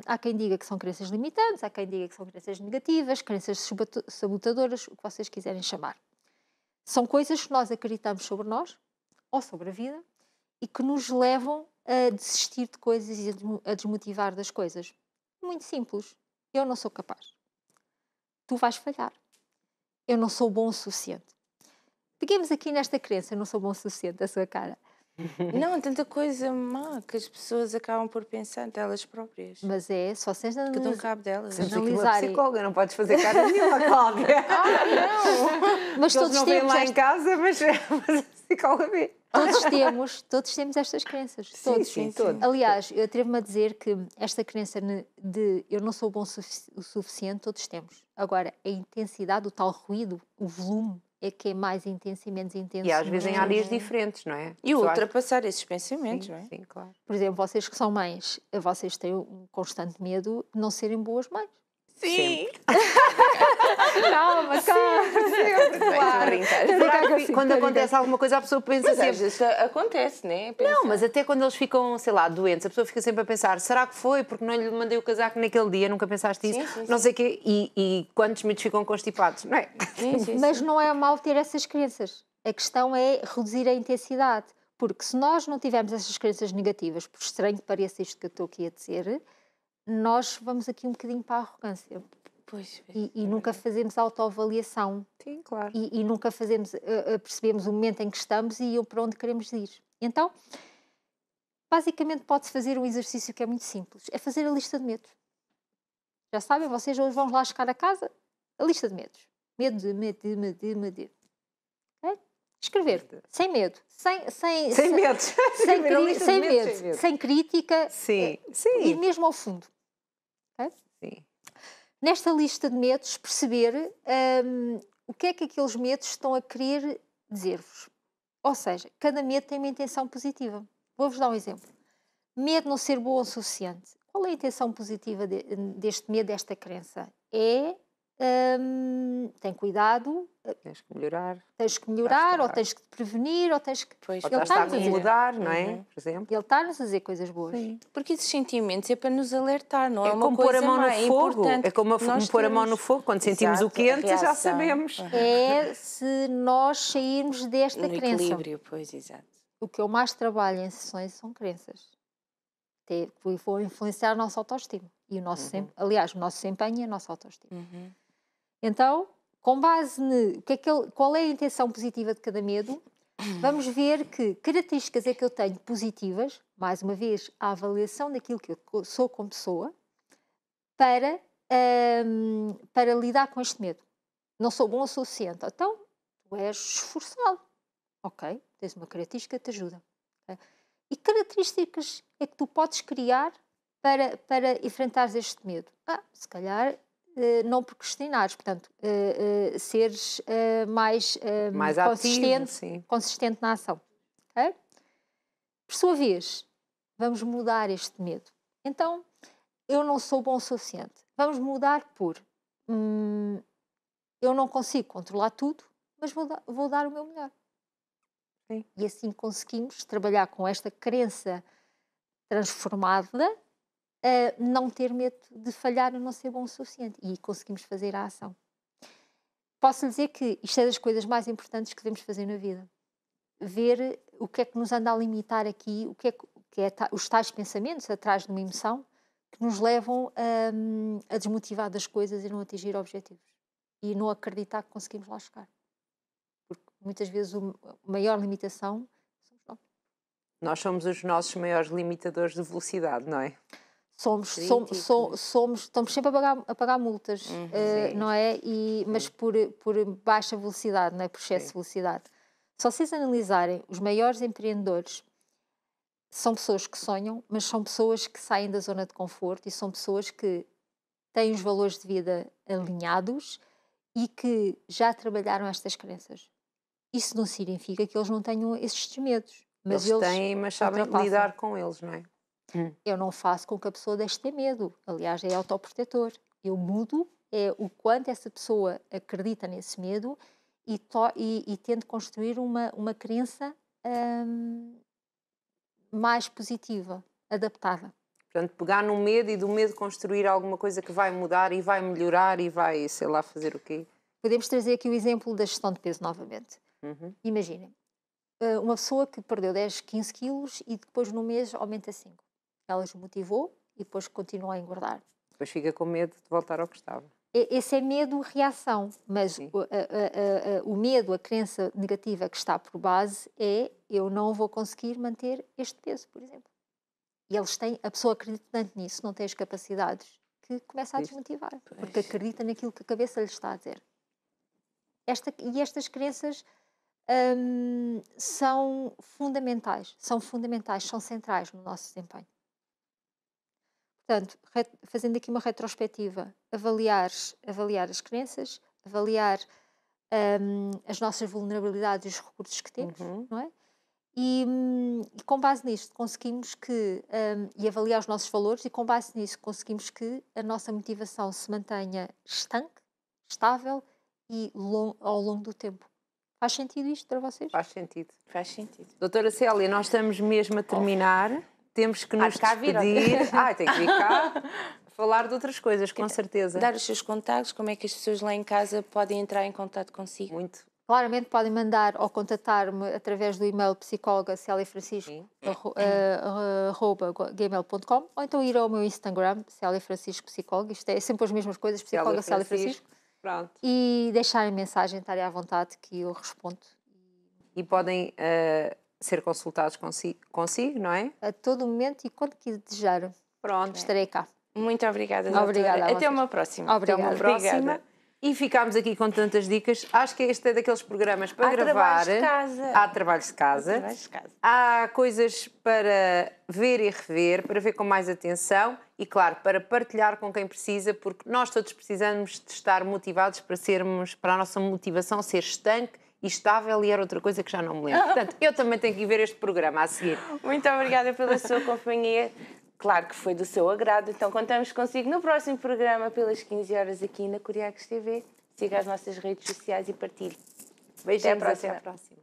[SPEAKER 3] Há quem diga que são crenças limitantes, há quem diga que são crenças negativas, crenças sabotadoras, o que vocês quiserem chamar. São coisas que nós acreditamos sobre nós ou sobre a vida e que nos levam a desistir de coisas e a desmotivar das coisas. Muito simples. Eu não sou capaz. Tu vais falhar. Eu não sou bom o suficiente. Peguemos aqui nesta crença, eu não sou bom o suficiente, a sua cara.
[SPEAKER 1] Não, tanta coisa má que as pessoas acabam por pensar delas próprias.
[SPEAKER 3] Mas se vocês
[SPEAKER 1] que dão cabo delas.
[SPEAKER 2] Analisarem... psicóloga, não podes fazer cara nenhuma, Cláudia.
[SPEAKER 1] Não!
[SPEAKER 3] Mas todos
[SPEAKER 2] não
[SPEAKER 3] temos
[SPEAKER 2] lá em casa, mas a psicóloga vê.
[SPEAKER 3] Todos temos estas crenças.
[SPEAKER 2] Sim, todos.
[SPEAKER 3] Aliás, eu atrevo-me a dizer que esta crença de eu não sou bom o suficiente, todos temos. Agora, a intensidade, o tal ruído, o volume, é que é mais intenso e menos intenso.
[SPEAKER 2] E às vezes em áreas diferentes, não é?
[SPEAKER 1] E ultrapassar esses pensamentos,
[SPEAKER 2] sim,
[SPEAKER 1] não é?
[SPEAKER 2] Sim, claro.
[SPEAKER 3] Por exemplo, vocês que são mães, vocês têm um constante medo de não serem boas mães.
[SPEAKER 1] Sim!
[SPEAKER 3] Calma.
[SPEAKER 2] Claro. Quando acontece alguma coisa, a pessoa pensa sempre...
[SPEAKER 1] Às vezes acontece, não é?
[SPEAKER 2] Não, mas até quando eles ficam, sei lá, doentes, a pessoa fica sempre a pensar, será que foi porque não lhe mandei o casaco naquele dia, nunca pensaste isso? Não sei o quê. E quantos mitos ficam constipados, não é?
[SPEAKER 3] Mas não é mal ter essas crenças. A questão é reduzir a intensidade. Porque se nós não tivermos essas crenças negativas, por estranho que pareça isto que eu estou aqui a dizer, nós vamos aqui um bocadinho para a arrogância. E nunca fazemos autoavaliação.
[SPEAKER 2] Sim, claro.
[SPEAKER 3] E nunca percebemos o momento em que estamos e para onde queremos ir. Então, basicamente pode-se fazer um exercício que é muito simples. É fazer a lista de medos. Já sabem, vocês hoje vão lá chegar a casa, a lista de medos. Medo. Okay? Escrever. Sem medo. Sem medo. Sem crítica.
[SPEAKER 2] Sim.
[SPEAKER 3] E mesmo ao fundo. Okay?
[SPEAKER 2] Sim.
[SPEAKER 3] Nesta lista de medos, perceber o que é que aqueles medos estão a querer dizer-vos. Ou seja, cada medo tem uma intenção positiva. Vou-vos dar um exemplo. Medo de não ser bom o suficiente. Qual é a intenção positiva deste medo, desta crença? Tem cuidado.
[SPEAKER 2] Tens que melhorar.
[SPEAKER 3] Ou tens que te prevenir, ou tens que...
[SPEAKER 2] Ou estás a mudar, não é? Por exemplo.
[SPEAKER 3] Ele está-nos a dizer coisas boas.
[SPEAKER 1] Sim. Porque esses sentimentos é para nos alertar, não é?
[SPEAKER 2] É como pôr a mão no fogo. É como pôr a mão no fogo. Quando sentimos o quente, já sabemos.
[SPEAKER 3] É se nós sairmos desta crença.
[SPEAKER 1] Equilíbrio, pois, exato.
[SPEAKER 3] O que eu mais trabalho em sessões são crenças. Vou influenciar a nossa autoestima. E o nosso aliás, o nosso desempenho e a nossa autoestima. Então, com base qual é a intenção positiva de cada medo, vamos ver que características é que eu tenho positivas, mais uma vez, a avaliação daquilo que eu sou como pessoa, para para lidar com este medo. Não sou bom o suficiente. Então, tu és esforçado. Ok, tens uma característica que te ajuda. Okay? E que características é que tu podes criar para enfrentares este medo? Se calhar não procrastinares, portanto, seres mais consistente na ação. Okay? Por sua vez, vamos mudar este medo. Então, eu não sou bom o suficiente. Vamos mudar por eu não consigo controlar tudo, mas vou dar o meu melhor.
[SPEAKER 2] Sim.
[SPEAKER 3] E assim conseguimos trabalhar com esta crença transformada, não ter medo de falhar e não ser bom o suficiente. E conseguimos fazer a ação. Posso lhe dizer que isto é das coisas mais importantes que devemos fazer na vida. Ver o que é que nos anda a limitar aqui, o que é os tais pensamentos atrás de uma emoção que nos levam a desmotivar das coisas e não atingir objetivos. E não acreditar que conseguimos lá chegar. Porque muitas vezes a maior limitação somos nós.
[SPEAKER 2] Nós somos os nossos maiores limitadores de velocidade, não é?
[SPEAKER 3] Estamos sempre a pagar multas, não é? Mas por baixa velocidade, não é? Por excesso de velocidade. Se vocês analisarem, os maiores empreendedores são pessoas que sonham, mas são pessoas que saem da zona de conforto e são pessoas que têm os valores de vida alinhados e que já trabalharam estas crenças. Isso não significa que eles não tenham esses medos. Mas
[SPEAKER 2] eles têm, mas sabem lidar com eles, não é?
[SPEAKER 3] Eu não faço com que a pessoa deixe de ter medo. Aliás, é autoprotetor. Eu mudo o quanto essa pessoa acredita nesse medo e tento construir uma crença mais positiva, adaptada.
[SPEAKER 2] Portanto, pegar no medo e do medo construir alguma coisa que vai mudar e vai melhorar e vai, sei lá, fazer o quê?
[SPEAKER 3] Podemos trazer aqui o exemplo da gestão de peso novamente. Imaginem, uma pessoa que perdeu 10, 15 quilos e depois no mês aumenta 5. Ela se motivou e depois continua a engordar.
[SPEAKER 2] Depois fica com medo de voltar ao que estava.
[SPEAKER 3] Esse é medo-reação, mas o medo, a crença negativa que está por base é eu não vou conseguir manter este peso, por exemplo. E a pessoa acredita tanto nisso, não tem as capacidades, que começa a desmotivar, porque acredita naquilo que a cabeça lhe está a dizer. Estas crenças são fundamentais, são centrais no nosso desempenho. Portanto, fazendo aqui uma retrospectiva, avaliar as crenças, avaliar as nossas vulnerabilidades e os recursos que temos, não é? E com base nisto conseguimos e avaliar os nossos valores, e com base nisso conseguimos que a nossa motivação se mantenha estanque, estável e ao longo do tempo. Faz sentido isto para vocês?
[SPEAKER 2] Faz sentido.
[SPEAKER 1] Faz sentido.
[SPEAKER 2] Doutora Célia, nós estamos mesmo a terminar. Temos que nos despedir. Tem que vir cá falar de outras coisas, com certeza.
[SPEAKER 1] Dar os seus contactos, como é que as pessoas lá em casa podem entrar em contato consigo?
[SPEAKER 2] Muito.
[SPEAKER 3] Claramente podem mandar ou contatar-me através do e-mail psicóloga.celiafrancisco@gmail.com ou então ir ao meu Instagram, Célia Francisco Psicóloga. Isto é sempre as mesmas coisas, psicóloga Célia Francisco.
[SPEAKER 2] Pronto.
[SPEAKER 3] E deixarem mensagem, estarem à vontade que eu respondo.
[SPEAKER 2] E podem ser consultados consigo, não é?
[SPEAKER 3] A todo momento e quando desejar.
[SPEAKER 2] Pronto.
[SPEAKER 3] Estarei cá.
[SPEAKER 1] Muito obrigada, doutora.
[SPEAKER 3] Obrigada.
[SPEAKER 1] Até uma próxima.
[SPEAKER 3] Obrigada.
[SPEAKER 2] Até uma próxima.
[SPEAKER 1] Obrigada.
[SPEAKER 2] E ficámos aqui com tantas dicas. Acho que este é daqueles programas para gravar. Há trabalhos de casa. Há coisas para ver e rever, para ver com mais atenção e, claro, para partilhar com quem precisa, porque nós todos precisamos de estar motivados para a nossa motivação ser estanque e estável, e era outra coisa que já não me lembro. Portanto, eu também tenho que ir ver este programa a seguir.
[SPEAKER 1] Muito obrigada pela sua companhia. Claro que foi do seu agrado, então contamos consigo no próximo programa pelas 15 horas aqui na Curiacos TV. Siga as nossas redes sociais e partilhe.
[SPEAKER 2] Beijinhos, até à próxima.